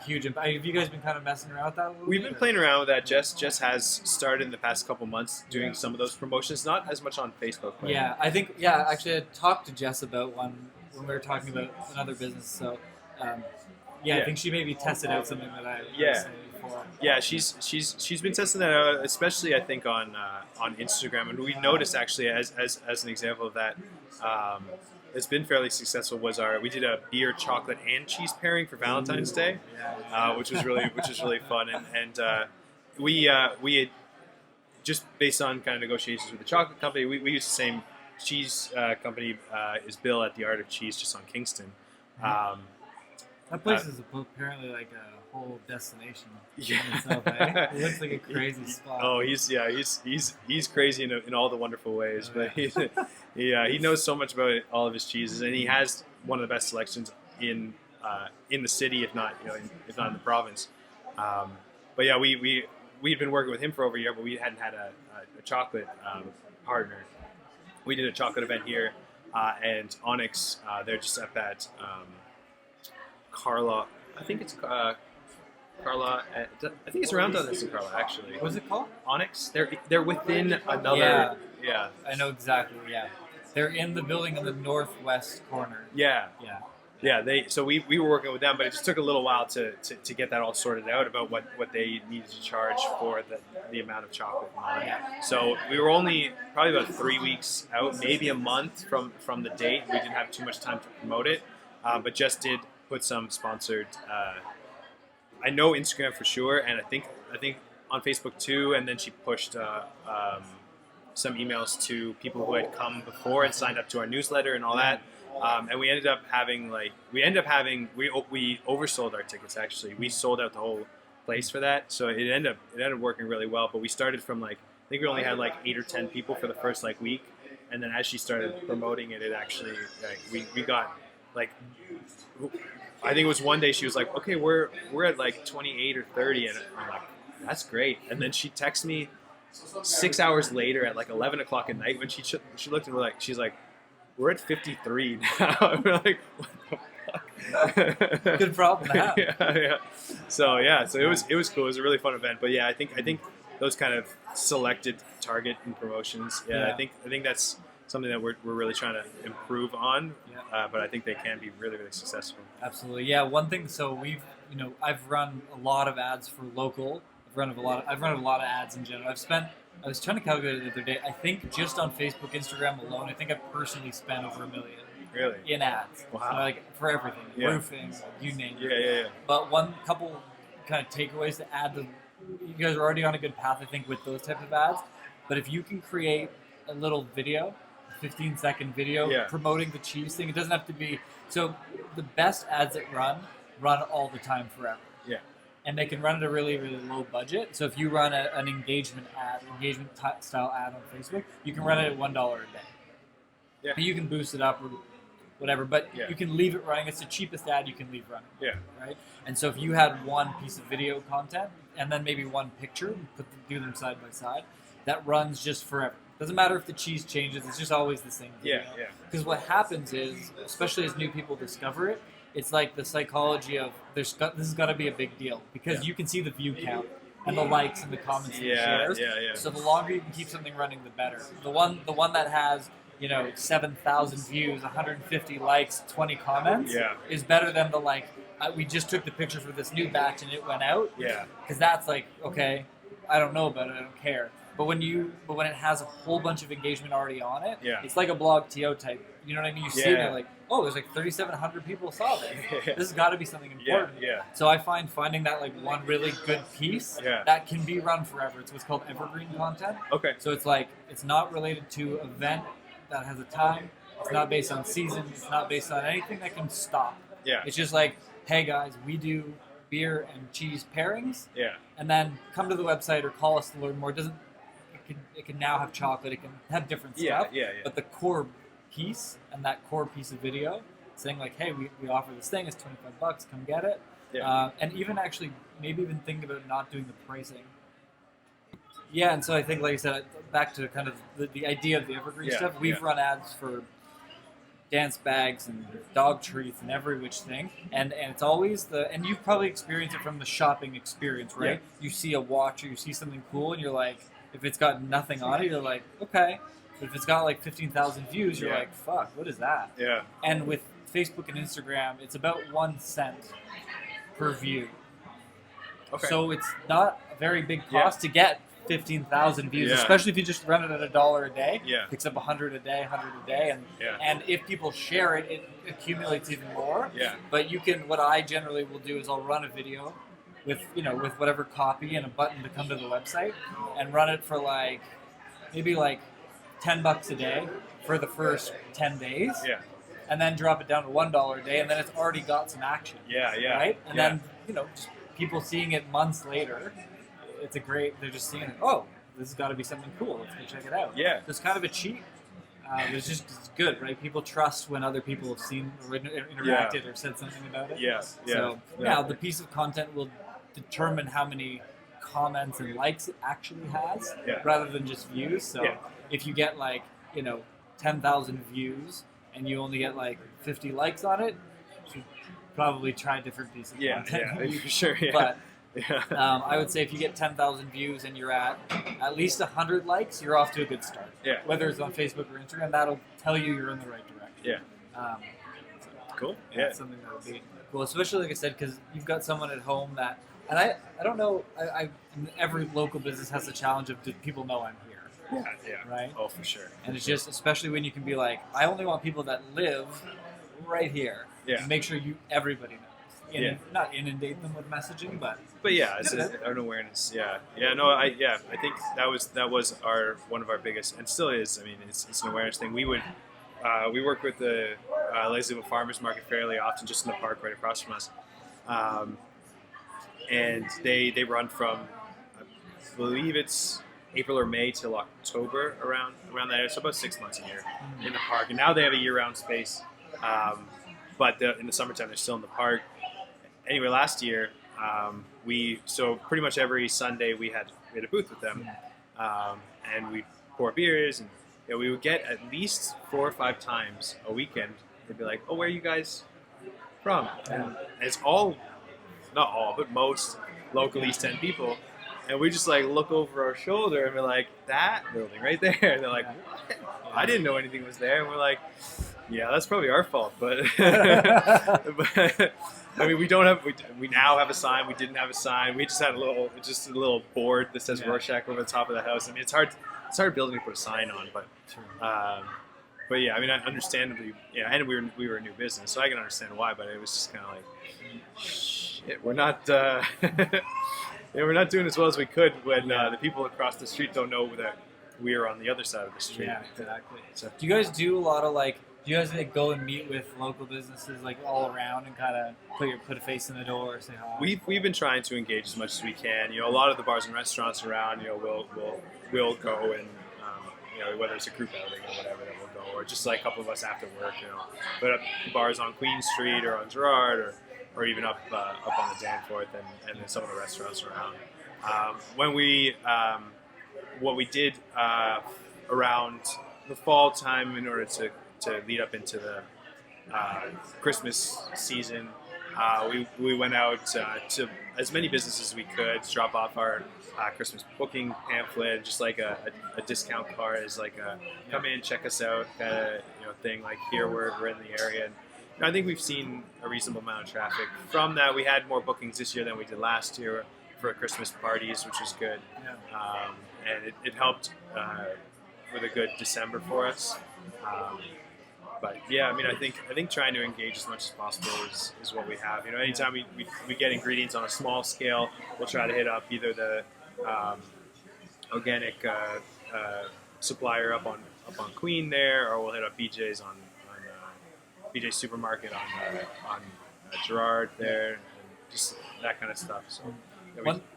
huge impact. Have you guys been kind of messing around with that a little We've bit? been playing around with that. Jess has started in the past couple months doing some of those promotions, not as much on Facebook. But I think, actually I talked to Jess about one when we were talking about another business, so I think she maybe tested out something that I was saying before. Yeah, she's been testing that out, especially I think on Instagram, and we noticed actually as an example of that, it's been fairly successful. We did a beer, chocolate, and cheese pairing for Valentine's Day, which was really fun, and we had just based on kind of negotiations with the chocolate company, we used the same cheese company is Bill at the Art of Cheese just on Kingston. That place is apparently like a whole destination in itself, eh? It looks like a crazy spot. Oh, he's crazy in all the wonderful ways, but he knows so much about all of his cheeses, and he has one of the best selections in the city, if not in the province. But yeah, we'd been working with him for over a year, but we hadn't had a chocolate partner. We did a chocolate event here, and Onyx, they're just up at Carla. I think it's Carla. I think it's around us in Carla, actually. What's it called? Onyx. They're within another. Yeah. I know exactly. Yeah, they're in the building in the northwest corner. Yeah. So we were working with them, but it just took a little while to get that all sorted out about what they needed to charge for the amount of chocolate and all that. So we were only probably about 3 weeks out, maybe a month from the date. We didn't have too much time to promote it, but just did put some sponsored. I know Instagram for sure, and I think on Facebook too. And then she pushed some emails to people who had come before and signed up to our newsletter and all that. And we ended up having we oversold our tickets. Actually, we sold out the whole place for that. So it ended up working really well. But we started from I think we only had 8 or 10 people for the first week, and then as she started promoting it, it actually we got I think it was one day she was like, okay, we're at 28 or 30, and I'm like, that's great. And then she texted me 6 hours later at 11 o'clock at night when she looked and she's like, we're at 53 now. We're like, what the fuck? Good problem to have. Yeah. So it was cool. It was a really fun event. But yeah, I think those kind of selected target and promotions. I think that's something that we're really trying to improve on. But I think they can be really, really successful. Absolutely. Yeah. One thing. So I've run a lot of ads for local. I've run a lot of ads in general. I was trying to calculate it the other day. I think just on Facebook, Instagram alone, I think I've personally spent over $1 million. Really? In ads. Wow. For everything. Yeah. Roofing, you name it. Yeah. But couple kind of takeaways to add you guys are already on a good path, I think, with those type of ads. But if you can create a little video, a 15-second video promoting the cheese thing, it doesn't have to be. So the best ads that run all the time forever. Yeah. And they can run at a really, really low budget. So if you run an engagement style ad on Facebook, you can run it at $1 a day. Yeah. And you can boost it up or whatever, but you can leave it running. It's the cheapest ad you can leave running. Yeah. Right? And so if you had one piece of video content and then maybe one picture, do them side by side, that runs just forever. Doesn't matter if the cheese changes, it's just always the same video. Yeah. Because what happens is, especially as new people discover it, it's like the psychology of this has got to be a big deal because you can see the view count and the likes and the comments and the shares. So the longer you can keep something running, the better. The one that has 7,000 views, 150 likes, 20 comments is better than the we just took the picture for this new batch and it went out. Yeah. Because that's like, okay, I don't know about it, I don't care. But when it has a whole bunch of engagement already on it, it's like a blog TO type. You know what I mean? You see it and you're like, oh, there's like 3,700 people saw this. This has got to be something important. So I find finding that like one really good piece that can be run forever. It's what's called evergreen content. Okay. So it's like, it's not related to event that has a time. It's not based on season. It's not based on anything that can stop. Yeah. It's just like, hey guys, we do beer and cheese pairings. Yeah. And then come to the website or call us to learn more. It can now have chocolate. It can have different stuff. But the core piece and that core piece of video saying like, hey, we offer this thing. It's $25. Come get it. Yeah. And even actually maybe even think about not doing the pricing. Yeah. And so I think, like I said, back to kind of the idea of the evergreen stuff. We've run ads for dance bags and dog treats and every which thing, and it's always and you've probably experienced it from the shopping experience, right? You see a watch or you see something cool and you're like, if it's got nothing on it, you're like, okay. But if it's got like 15,000 views, you're like, fuck, what is that? Yeah. And with Facebook and Instagram, it's about 1 cent per view. Okay. So it's not a very big cost to get 15,000 views, especially if you just run it at $1 a day. Yeah. Picks up 100 a day, and if people share it, it accumulates even more. Yeah. But what I generally will do is I'll run a video with whatever copy and a button to come to the website, and run it for maybe $10 a day for the first 10 days. Yeah. And then drop it down to $1 a day, and then it's already got some action. Yeah. Yeah. Right. And then just people seeing it months later. They're just seeing it, oh, this has got to be something cool. Let's go check it out. Yeah. It's kind of a cheat. It's good, right? People trust when other people have seen or interacted or said something about it. Yeah. So now the piece of content will determine how many comments and likes it actually has rather than just views. So if you get 10,000 views and you only get 50 likes on it, you should probably try a different piece of content. Yeah, for sure. Yeah. But I would say if you get 10,000 views and you're at least 100 likes, you're off to a good start. Yeah. Whether it's on Facebook or Instagram, that'll tell you you're in the right direction. Yeah. Cool. Yeah. That's something that would be cool, especially like I said, because you've got someone at home that, and I don't know, every local business has the challenge of, do people know I'm here? Yeah. Right. Oh, for sure. And it's just, especially when you can be like, I only want people that live right here. Yeah. And make sure everybody knows. Not inundate them with messaging, but it's an awareness. Yeah. I think that was one of our biggest, and still is. I mean, it's an awareness thing. We work with the Lazyville Farmers Market fairly often, just in the park right across from us, and they run from, I believe it's April or May till October, around that area. So about 6 months a year in the park, and now they have a year-round space, but in the summertime they're still in the park. Anyway, last year, so pretty much every Sunday we had a booth with them, and we'd pour beers, and we would get at least 4 or 5 times a weekend. They'd be like, "Oh, where are you guys from?" And it's all, not all, but most local East End people, and we just look over our shoulder and we're like, "That building right there," and they're like, "What? I didn't know anything was there," and we're like, "Yeah, that's probably our fault," but. I mean, we now have a sign. We didn't have a sign. We just had a little board that says Rorschach over the top of the house. I mean, it's hard building to put a sign on, but yeah, I mean, understandably, and we were a new business, so I can understand why. But it was just kind of like, shit, we're not we're not doing as well as we could when the people across the street don't know that we are on the other side of the street. Yeah, exactly. So, do you guys do a lot of do you guys go and meet with local businesses all around and kind of put a face in the door or say hi? We've been trying to engage as much as we can. A lot of the bars and restaurants around, we'll go and whether it's a group outing or whatever, that we'll go, or just a couple of us after work. But up bars on Queen Street or on Gerrard or even up on the Danforth and then some of the restaurants around. What we did around the fall time in order to lead up into the Christmas season, We went out to as many businesses as we could to drop off our Christmas booking pamphlet, just like a discount card, is like a come in, check us out kind of thing. Like here we're in the area, and I think we've seen a reasonable amount of traffic from that. We had more bookings this year than we did last year for Christmas parties, which was good, and it helped with a good December for us. But yeah, I mean, I think trying to engage as much as possible is what we have. Anytime we get ingredients on a small scale, we'll try to hit up either the organic supplier up on Queen there, or we'll hit up BJ's on BJ's Supermarket on Gerard there, and just that kind of stuff. So.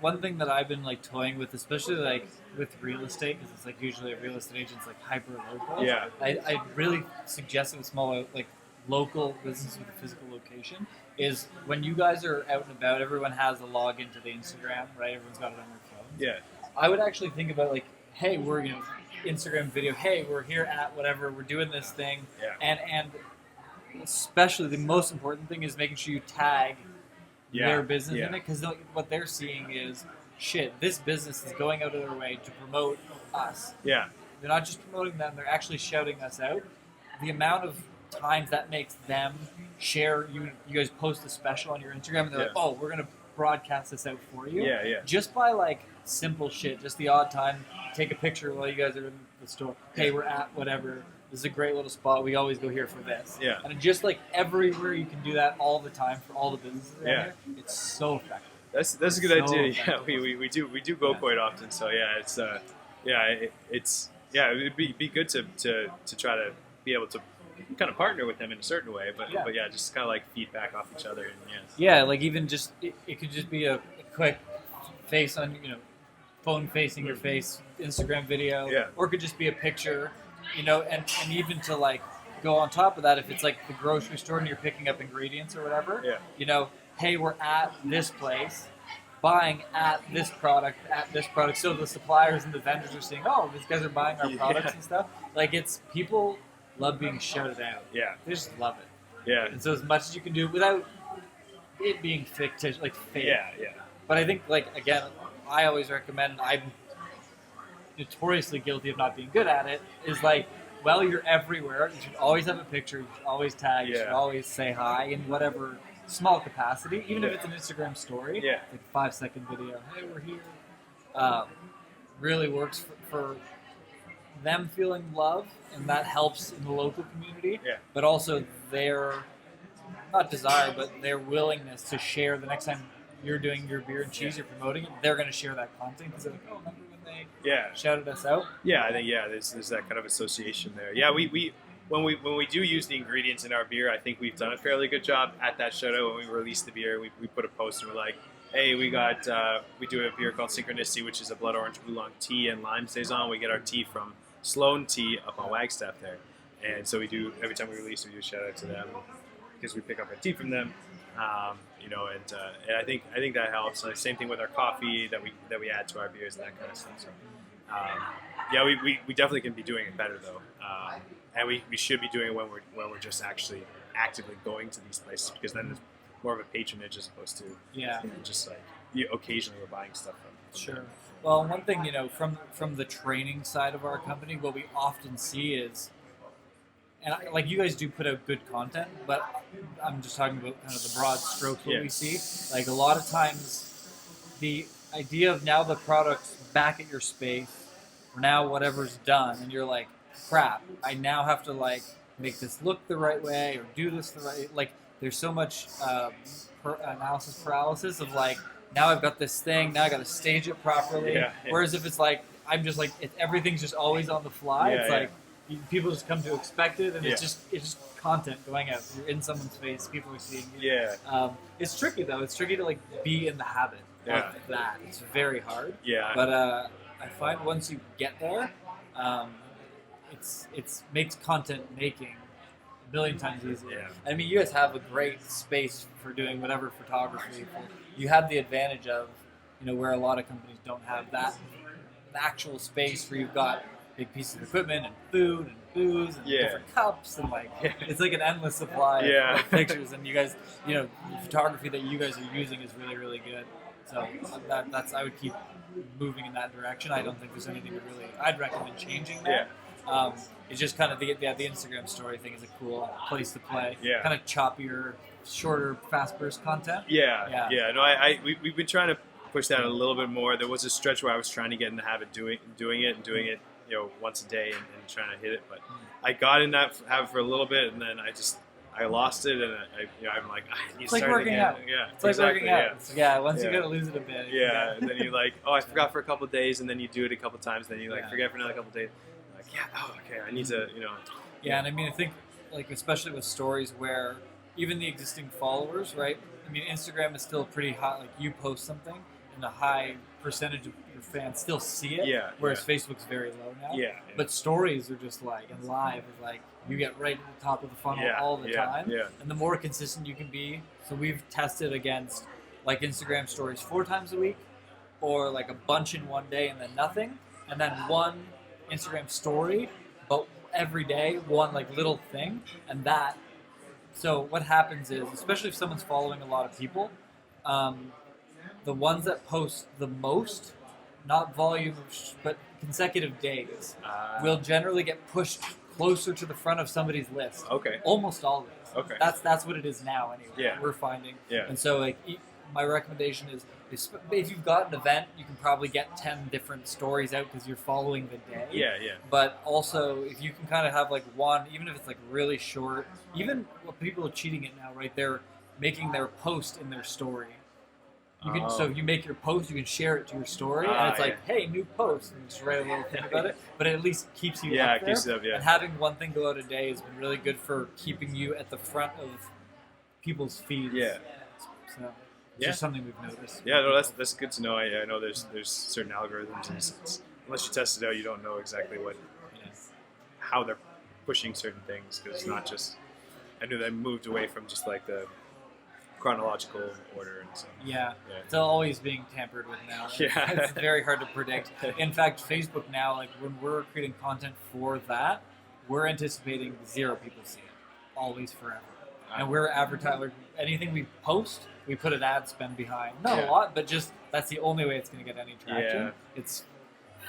One thing that I've been like toying with, especially like with real estate, because it's like usually a real estate agent's like hyper local. Yeah. I really suggest with smaller like local businesses with a physical location is when you guys are out and about, everyone has a login to the Instagram, right? Everyone's got it on their phone. Yeah. I would actually think about like, hey, we're Instagram video. Hey, we're here at whatever. We're doing this thing. Yeah. And especially the most important thing is making sure you tag their business in it, because what they're seeing is, shit, this business is going out of their way to promote us. Yeah. They're not just promoting them, they're actually shouting us out. The amount of times that makes them share, you guys post a special on your Instagram, and they're like, oh, we're going to broadcast this out for you. Yeah, yeah. Just by like simple shit, just the odd time, take a picture while you guys are in the store. Hey, we're at whatever. This is a great little spot. We always go here for this. Yeah. And just like everywhere you can do that all the time for all the businesses around here, it's so effective. That's a good idea. Effective. Yeah, we do go quite often. So yeah, it'd be good to try to be able to kind of partner with them in a certain way, but yeah, just kind of like feedback off each other. And yeah, like even just it could just be a quick face on phone facing your face Instagram video, or it could just be a picture. And even to like go on top of that, if it's like the grocery store and you're picking up ingredients or whatever, hey, we're at this place, buying at this product, so the suppliers and the vendors are seeing, oh, these guys are buying our products and stuff. Like people love being shouted out. Yeah. They just love it. Yeah. And so as much as you can do without it being fictitious, like fake. Yeah, yeah. But I think, like, again, I always recommend, I'm notoriously guilty of not being good at it, is like, well, you're everywhere. You should always have a picture. You should always tag. You should always say hi in whatever small capacity, even if it's an Instagram story. Yeah. Like a 5-second video. Hey, we're here. Really works for them feeling love, and that helps in the local community. Yeah. But also their, not desire, but their willingness to share the next time you're doing your beer and cheese, you're promoting it, they're going to share that content because they're like, oh, remember when they shouted us out? Yeah, I think there's that kind of association there. Yeah, we when we do use the ingredients in our beer, I think we've done a fairly good job at that shout out. When we release the beer, we put a post and we're like, hey, we do a beer called Synchronicity, which is a blood orange oolong tea and lime saison. We get our tea from Sloan Tea up on Wagstaff there, and so we do, every time we release, we do a shout out to them because we pick up our tea from them. And I think that helps. Same thing with our coffee that we add to our beers and that kind of stuff. So, we definitely can be doing it better though, and we should be doing it when we're just actually actively going to these places, because then there's more of a patronage as opposed to just like occasionally we're buying stuff from. Sure. Well, one thing from the training side of our company, what we often see is, and like you guys do put out good content, but I'm just talking about kind of the broad strokes what we see. Like a lot of times, the idea of now the product's back at your space, or now whatever's done, and you're like, crap, I now have to like make this look the right way or do this the right. Like there's so much analysis paralysis of like, now I've got this thing, now I got to stage it properly. Yeah. Whereas if it's like, I'm just like, everything's just always on the fly. It's like, people just come to expect it, and it's just content going out. You're in someone's face, people are seeing you. Yeah. It's tricky though. It's tricky to like be in the habit of that. It's very hard. Yeah. But I find once you get there, it's makes content making a billion times easier. Yeah. I mean, you guys have a great space for doing whatever photography. You have the advantage of, where a lot of companies don't have that actual space where you've got big pieces of equipment and food and booze and different cups and like it's like an endless supply of pictures. And you guys, the photography that you guys are using is really, really good. So that's I would keep moving in that direction. I don't think there's anything that really I'd recommend changing there. It's just kind of the Instagram story thing is a cool place to play. Yeah. Kind of choppier, shorter, fast burst content. Yeah. No, we've been trying to push that a little bit more. There was a stretch where I was trying to get in the habit doing it, once a day and trying to hit it. But I got in that habit for a little bit, and then I lost it, and I'm like, I need to start working again. Out. Yeah, it's like working out. Once you gotta lose it a bit. Yeah, and then you're like, oh, I forgot for a couple of days, and then you do it a couple of times, then you forget for another couple of days. Okay, I need to, Yeah, and I mean, I think, like, especially with stories where even the existing followers, right? I mean, Instagram is still pretty hot. Like, you post something, and a high percentage of your fans still see it. Whereas Facebook's very low now. But stories are just like, and live is like, you get right to the top of the funnel all the time. And the more consistent you can be. So we've tested against, like, Instagram stories 4 times a week, or like a bunch in one day and then nothing, and then one Instagram story, but every day one like little thing, and that. So what happens is, especially if someone's following a lot of people, the ones that post the most, not volume, but consecutive days, will generally get pushed closer to the front of somebody's list. Okay. Almost always. Okay. That's what it is now anyway. Yeah. We're finding. Yeah. And so like, my recommendation is if you've got an event, you can probably get 10 different stories out because you're following the day. Yeah. But also, if you can kind of have like one, even if it's like really short, even people are cheating it now, right? They're making their post in their story. You can, so if you make your post, you can share it to your story, and it's like, hey, new post, and just write a little thing about it. But it at least keeps you up there. Keeps it up, And having one thing go out a day has been really good for keeping you at the front of people's feeds. Yeah. So it's just something we've noticed. Yeah, no, that's good to know. I know there's certain algorithms, and unless you test it out, you don't know exactly how they're pushing certain things, because it's not just. I knew they moved away from just like the chronological order and so. Yeah, it's always being tampered with now. It's very hard to predict. In fact, Facebook now, like when we're creating content for that, we're anticipating 0 people see it, always forever. And we're advertising anything we post, we put an ad spend behind. Not a lot, but just that's the only way it's going to get any traction. Yeah. It's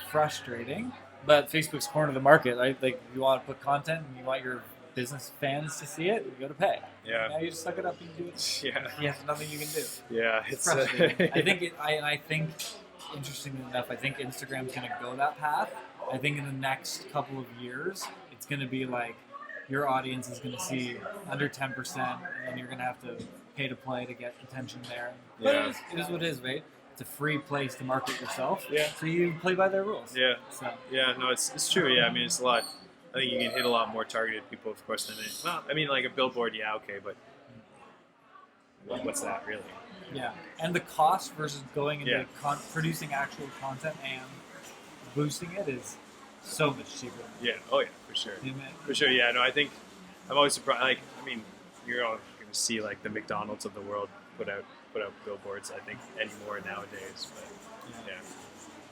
frustrating, but Facebook's corner of the market, right? Like you want to put content and you want your business fans to see it, you got to pay. Yeah. Now you just suck it up and do it. Yeah. There's nothing you can do. Yeah, it's frustrating. I think, interestingly enough, I think Instagram's going to go that path. I think in the next couple of years, it's going to be like your audience is going to see under 10%, and then you're going to have to pay to play to get attention there. But it is what it is, right? It's a free place to market yourself. Yeah. So you play by their rules. Yeah. So. Yeah. No, it's true. Yeah. I mean, it's a lot. I think you can hit a lot more targeted people, of course, than it. Well, I mean, like a billboard, okay, but what's that really? Yeah, and the cost versus going into producing actual content and boosting it is so much cheaper. Yeah. Oh yeah, for sure. For sure. Yeah. No, I think I'm always surprised. Like, I mean, you're all going to see like the McDonald's of the world put out billboards. I think anymore nowadays, but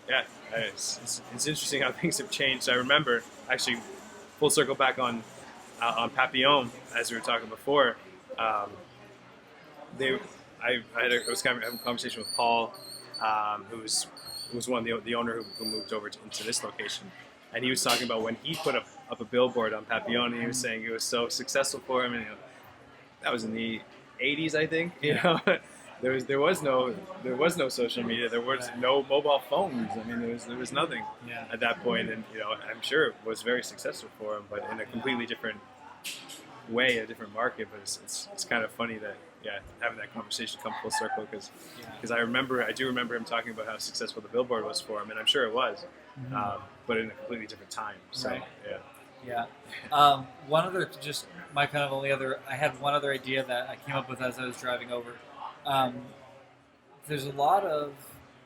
yeah. It's interesting how things have changed. I remember actually. Full circle back on Papillon, as we were talking before. I was having a conversation with Paul, who was one of the owner who moved over into this location, and he was talking about when he put up a billboard on Papillon, and he was saying it was so successful for him, and that was in the 80s, I think. There was no social media. There was no mobile phones. I mean, there was nothing at that point, and I'm sure it was very successful for him, but in a completely different way, a different market. But it's kind of funny that having that conversation come full circle, because I do remember him talking about how successful the billboard was for him, and I'm sure it was, but in a completely different time. So one other, just my kind of only other, I had one other idea that I came up with as I was driving over. There's a lot of,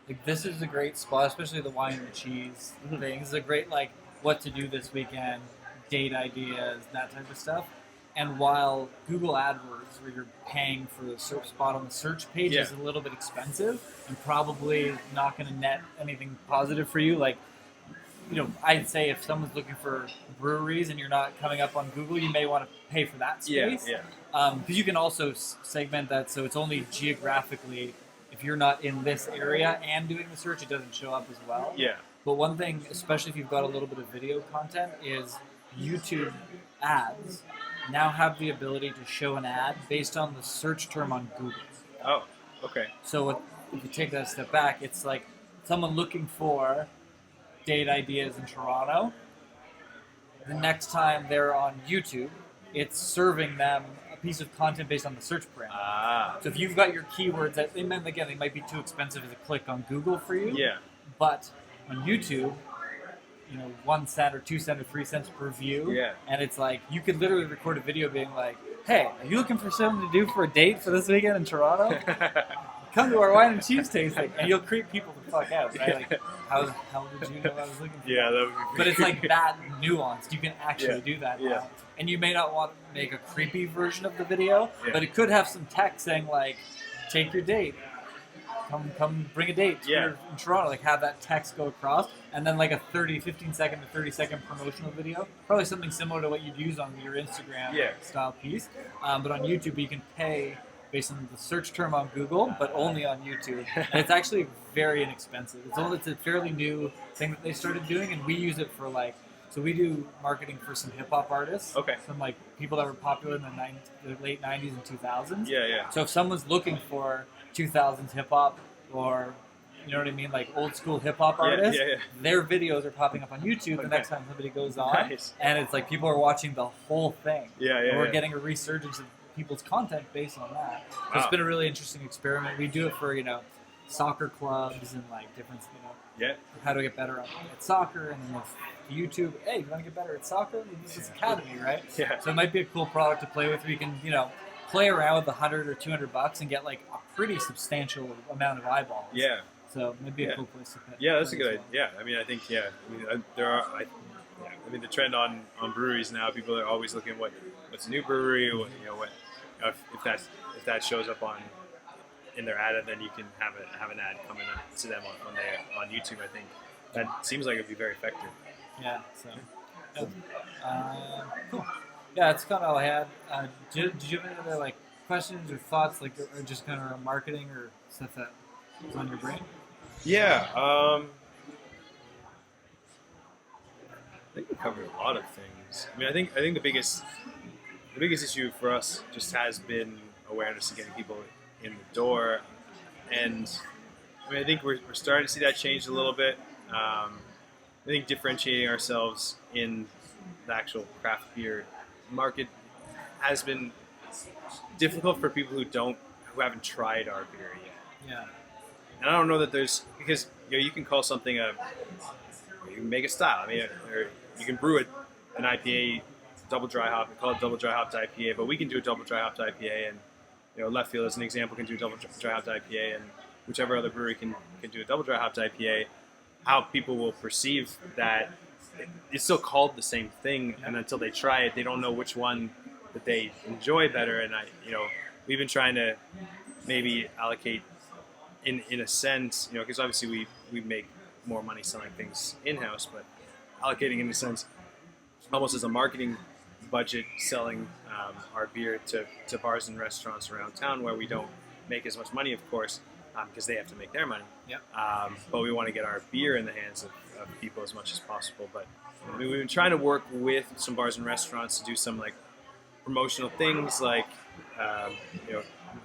like, this is a great spot, especially the wine and cheese thing. It's a great, like, what to do this weekend, date ideas, that type of stuff. And while Google AdWords, where you're paying for the search spot on the search page, is a little bit expensive and probably not going to net anything positive for you, like, I'd say if someone's looking for breweries and you're not coming up on Google, you may want to pay for that space. Yeah. Because you can also segment that so it's only geographically. If you're not in this area and doing the search, it doesn't show up as well. Yeah. But one thing, especially if you've got a little bit of video content, is YouTube ads now have the ability to show an ad based on the search term on Google. Oh, okay. So if you take that a step back, it's like someone looking for date ideas in Toronto. The next time they're on YouTube, it's serving them a piece of content based on the search parameter. So if you've got your keywords, they might be too expensive as a click on Google for you. Yeah. But on YouTube, 1 cent or 2 cents or 3 cents per view. Yeah. And it's like, you could literally record a video being like, hey, are you looking for something to do for a date for this weekend in Toronto? Come to our wine and cheese tasting, and you'll creep people the fuck out, right? Like, how did you know I was looking for? Yeah, that would be But it's like that nuanced. You can actually do that now. Yeah. And you may not want to make a creepy version of the video, Yeah. but it could have some text saying like, take your date. Come bring a date here in Toronto. Like have that text go across, and then like a 15 second to 30 second promotional video. Probably something similar to what you'd use on your Instagram style piece. But on YouTube, you can pay based on the search term on Google, but only on YouTube. And it's actually very inexpensive. It's a fairly new thing that they started doing, and we use it for like. So we do marketing for some hip hop artists. Okay. Some like people that were popular in the late 90s and 2000s. Yeah. So if someone's looking for 2000s hip hop or, you know what I mean, like old school hip hop artists, their videos are popping up on YouTube the next time somebody goes on. Nice. And it's like people are watching the whole thing. And we're getting a resurgence of people's content based on that. So it's been a really interesting experiment. We do it for, soccer clubs and like different, how to get better at soccer, and then with YouTube, hey, you want to get better at soccer? Use this academy, right? Yeah. So it might be a cool product to play with where you can, play around with $100 or $200 and get like a pretty substantial amount of eyeballs. Yeah. So it might be a cool place to play. Yeah, that's a good idea. Yeah, I mean, I think the trend on breweries now, people are always looking at what's a new brewery, if that shows up in their ad, and then you can have an ad coming to them on YouTube. I think that seems like it'd be very effective. Yeah. So, cool. Yeah, that's kind of all I had. Did you have any other like questions or thoughts, like, or just kind of marketing or stuff that was on your brain? Yeah. I think we covered a lot of things. I mean, I think the biggest issue for us just has been awareness of getting people in the door, and I mean, I think we're starting to see that change a little bit. I think differentiating ourselves in the actual craft beer market has been difficult for people who haven't tried our beer yet. Yeah. And I don't know that because you can call something you can make a style. I mean, or you can brew an IPA double dry hop and call it double dry hopped IPA, but we can do a double dry hopped IPA, and Left Field as an example can do a double dry hopped IPA, and whichever other brewery can do a double dry hopped IPA. How people will perceive that it's still called the same thing, and until they try it, they don't know which one that they enjoy better. And we've been trying to maybe allocate in a sense, because obviously we make more money selling things in-house, but allocating in a sense almost as a marketing budget, selling our beer to bars and restaurants around town where we don't make as much money, of course, because they have to make their money. Yep. But we want to get our beer in the hands of people as much as possible. But we've been trying to work with some bars and restaurants to do some like promotional things, like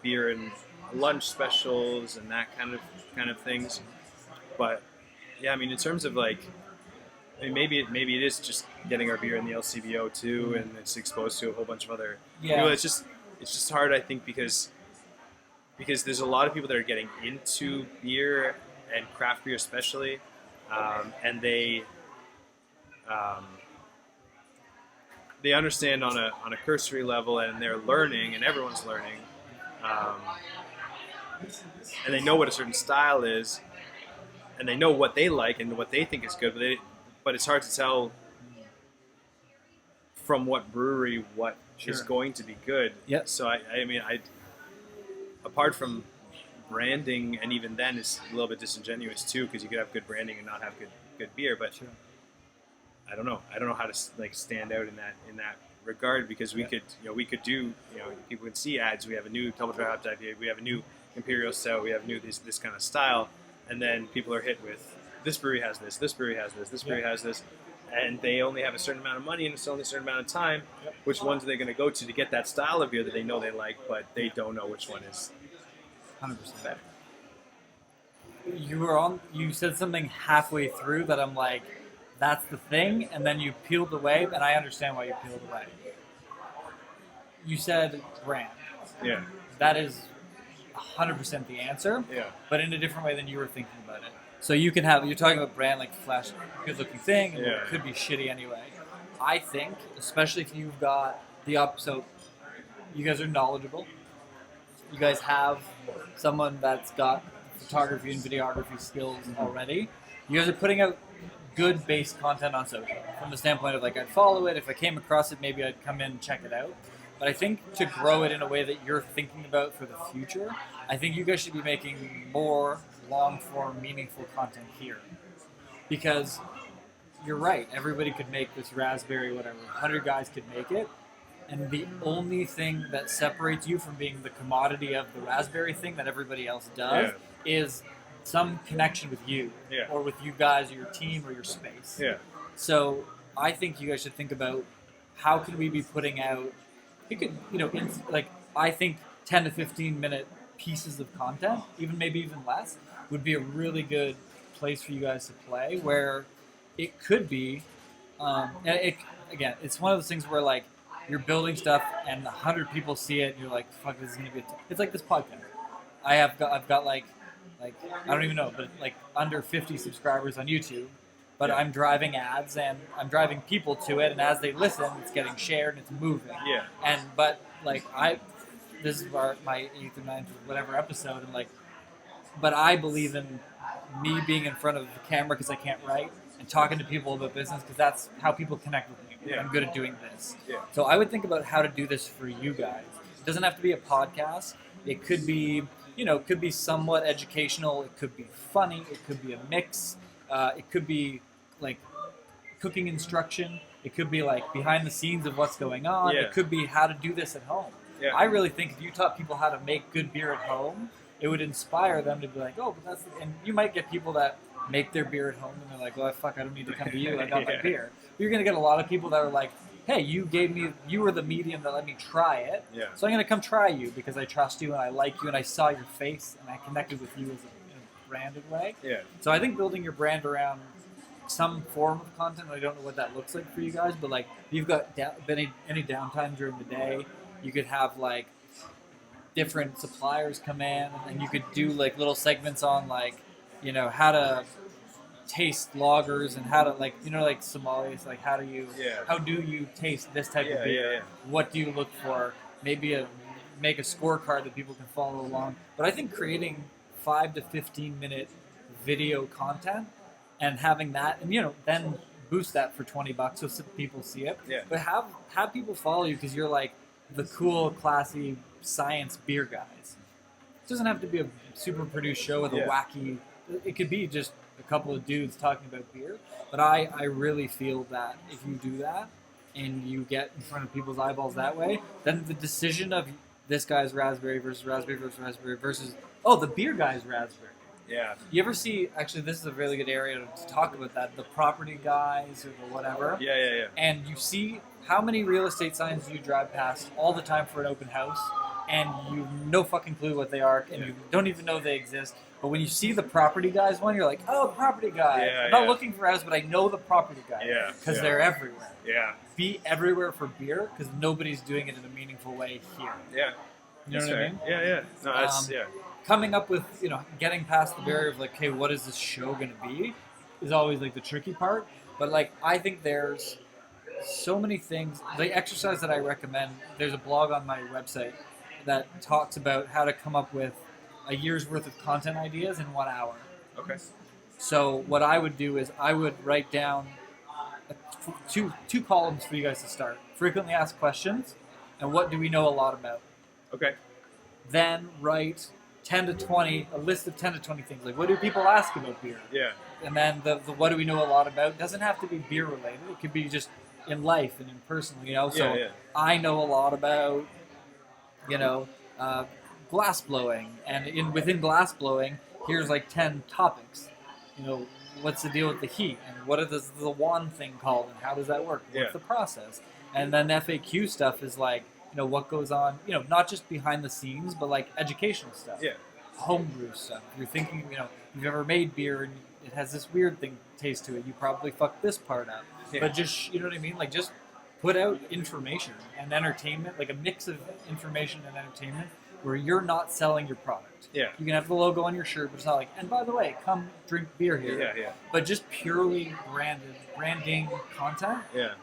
beer and lunch specials and that kind of things. But yeah, I mean, in terms of like, I mean, maybe it is just getting our beer in the LCBO too, and it's exposed to a whole bunch of other. It's just hard, I think, because there's a lot of people that are getting into beer and craft beer especially, and they understand on a cursory level, and they're learning, and everyone's learning, and they know what a certain style is, and they know what they like and what they think is good, but it's hard to tell from what brewery what is going to be good. Yep. So I mean, apart from branding, and even then it's a little bit disingenuous too, because you could have good branding and not have good beer. But I don't know how to like stand out in that regard, because we could do, people would see ads. We have a new double dry hopped IPA, we have a new imperial stout, we have new this kind of style, and then people are hit with this brewery has this brewery has this brewery has this, and they only have a certain amount of money and it's only a certain amount of time. Which ones are they going to go to get that style of beer that they know they like, but they don't know which one is 100% better? You said something halfway through that I'm like, that's the thing, and then you peeled away, and I understand why you peeled away. You said brand. Yeah. That is 100% the answer. Yeah. But in a different way than you were thinking about it. So you're talking about brand like flash, good looking thing, and it could be shitty anyway. I think, especially if you've got so you guys are knowledgeable. You guys have someone that's got photography and videography skills already. You guys are putting out good base content on social from the standpoint of like, I'd follow it. If I came across it, maybe I'd come in and check it out. But I think to grow it in a way that you're thinking about for the future, I think you guys should be making more long-form, meaningful content here. Because you're right, everybody could make this raspberry, whatever. 100 guys could make it. And the only thing that separates you from being the commodity of the raspberry thing that everybody else does is some connection with you, or with you guys, or your team, or your space. Yeah. So I think you guys should think about how can we be putting out. You could, I think 10 to 15 minute pieces of content, maybe even less, would be a really good place for you guys to play. Where it could be, it's one of those things where like you're building stuff and 100 people see it, and you're like, "Fuck, this is gonna be." It's like this podcast. I've got like I don't even know, but like under 50 subscribers on YouTube. But I'm driving ads and I'm driving people to it, and as they listen, it's getting shared and it's moving. Yeah. But this is my 8th or 9th or whatever episode, and but I believe in me being in front of the camera because I can't write, and talking to people about business because that's how people connect with me. Yeah. I'm good at doing this. Yeah. So I would think about how to do this for you guys. It doesn't have to be a podcast. It could be, it could be somewhat educational. It could be funny. It could be a mix. It could be like cooking instruction. It could be like behind the scenes of what's going on. Yeah. It could be how to do this at home. Yeah. I really think if you taught people how to make good beer at home, it would inspire them to be like, oh, but that's. And you might get people that make their beer at home and they're like, well, fuck, I don't need to come to you. I got my beer. But you're gonna get a lot of people that are like, hey, you were the medium that let me try it. Yeah. So I'm gonna come try you because I trust you and I like you and I saw your face and I connected with you in a branded way. Yeah. So I think building your brand around some form of content, I don't know what that looks like for you guys, but like you've got any downtime during the day, you could have like different suppliers come in and you could do like little segments on like, how to taste lagers and how to like sommeliers, like how do you taste this type of beer? Yeah. What do you look for? Maybe make a scorecard that people can follow along. But I think creating 5 to 15 minute video content and having that, and then boost that for $20 so people see it. Yeah. But have people follow you because you're like the cool, classy science beer guys. It doesn't have to be a super produced show with a wacky. It could be just a couple of dudes talking about beer. But I really feel that if you do that and you get in front of people's eyeballs that way, then the decision of this guy's raspberry versus raspberry versus raspberry versus the beer guy's raspberry. Yeah. You ever see, actually, this is a really good area to talk about that, the property guys or the whatever. Yeah. And you see how many real estate signs you drive past all the time for an open house, and you have no fucking clue what they are, and you don't even know they exist. But when you see the property guys one, you're like, oh, the property guy. I'm not looking for us, but I know the property guy. Yeah. Because they're everywhere. Yeah. Be everywhere for beer, because nobody's doing it in a meaningful way here. Yeah. You know what I mean? Yeah. No, that's, coming up with, getting past the barrier of like, hey, what is this show going to be is always like the tricky part. But like, I think there's so many things. The exercise that I recommend, there's a blog on my website that talks about how to come up with a year's worth of content ideas in 1 hour. Okay. So what I would do is I would write down two columns for you guys to start. Frequently asked questions and what do we know a lot about. Okay. Then write a list of 10 to 20 things. Like, what do people ask about beer? Yeah. and then the what do we know a lot about doesn't have to be beer related. It could be just in life and in personal, you know. So I know a lot about, you know, glass blowing, and within glass blowing, here's like 10 topics. You know, what's the deal with the heat, and what is the wand thing called, and how does that work? What's the process? And then FAQ stuff is like, you know, what goes on, you know, not just behind the scenes, but like educational stuff. Yeah. Homebrew stuff. If you're thinking, you know, you've ever made beer and it has this weird thing taste to it, you probably fucked this part up. Yeah. But just, you know what I mean? Like, just put out information and entertainment, like a mix of information and entertainment where you're not selling your product. Yeah. You can have the logo on your shirt, but it's not like, and by the way, come drink beer here. Yeah. But just purely branding content. Yeah.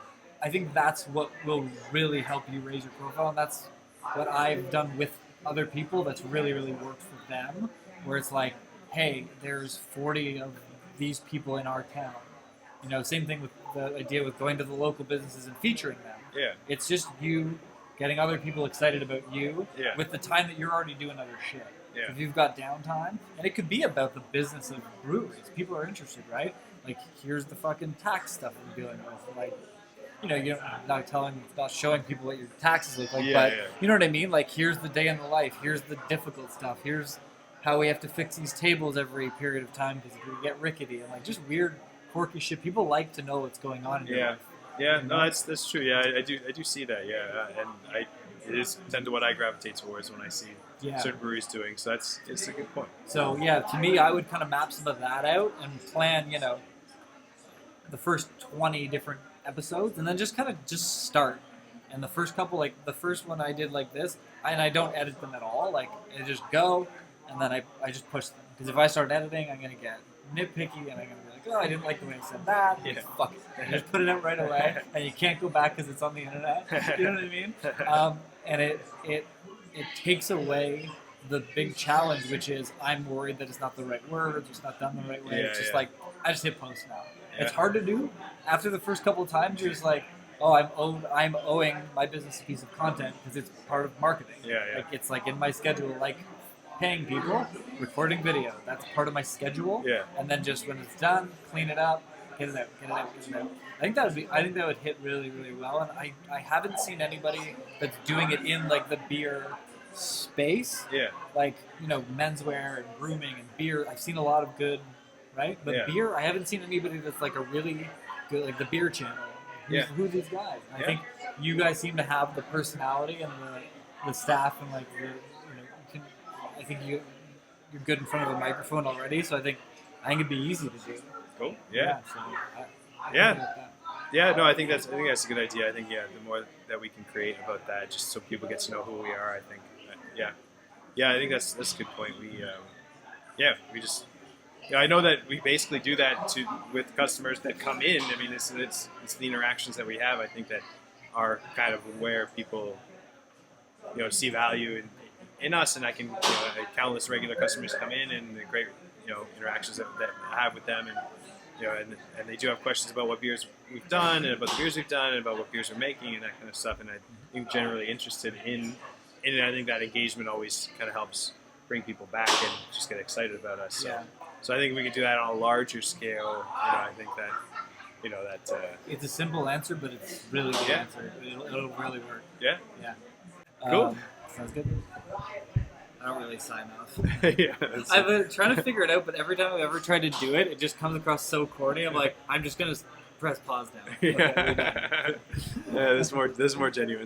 I think that's what will really help you raise your profile, and that's what I've done with other people that's really, really worked for them, where it's like, hey, there's 40 of these people in our town. You know, same thing with the idea with going to the local businesses and featuring them. Yeah. It's just you getting other people excited about you with the time that you're already doing other shit. Yeah. If you've got downtime, and it could be about the business of breweries. People are interested, right? Like, here's the fucking tax stuff we're dealing with. Like, you know, you're not showing people what your taxes look like, but you know what I mean? Like, here's the day in the life. Here's the difficult stuff. Here's how we have to fix these tables every period of time because we get rickety, and like just weird, quirky shit. People like to know what's going on in your life. Yeah, no, that's true. Yeah, I do see that. Yeah, and it is tend to what I gravitate towards when I see certain breweries doing. So it's a good point. So yeah, to me, I would kind of map some of that out and plan, you know, the first 20 different episodes, and then just start. And the first couple, like the first one I did like this, and I don't edit them at all. Like, I just go, and then I just push them. Because if I start editing, I'm gonna get nitpicky, and I'm gonna be like, oh, I didn't like the way I said that. Yeah. Fuck it. I just put it out right away, and you can't go back because it's on the internet. You know what I mean? And it takes away the big challenge, which is I'm worried that it's not the right words, it's not done the right way. It's just like, I just hit post now. Yeah. It's hard to do. After the first couple of times, you're just like, oh, I'm owing my business a piece of content because it's part of marketing. Like, it's like in my schedule, like paying people, recording video. That's part of my schedule. Yeah. And then just when it's done, clean it up, get it out. I think that would hit really, really well. And I haven't seen anybody that's doing it in like the beer space. Yeah. Like, you know, menswear and grooming and beer. I've seen a lot of good, right? But beer, I haven't seen anybody that's like a really good, like the beer channel. Who are these guys? And I think you guys seem to have the personality and the staff and like the, you know, I think you're good in front of a microphone already. So I think it'd be easy to do. Cool. No, I think that's a good idea. I think the more that we can create about that, just so people get to know who we are, I think I think that's a good point. We just I know that we basically do that with customers that come in. I mean, it's the interactions that we have. I think that are kind of where people see value in us, and I can countless regular customers come in and the great interactions that I have with them, and and they do have questions about what beers we've done and about the beers we've done and about what beers we're making and that kind of stuff. And I think generally interested in it. I think that engagement always kind of helps bring people back and just get excited about us. So I think we could do that on a larger scale. I think that it's a simple answer, but it's really good answer. It'll really work. Yeah. Cool. Sounds good. I don't really sign off. I've been trying to figure it out, but every time I've ever tried to do it, it just comes across so corny. I'm like, I'm just gonna press pause now. Okay, this is more genuine.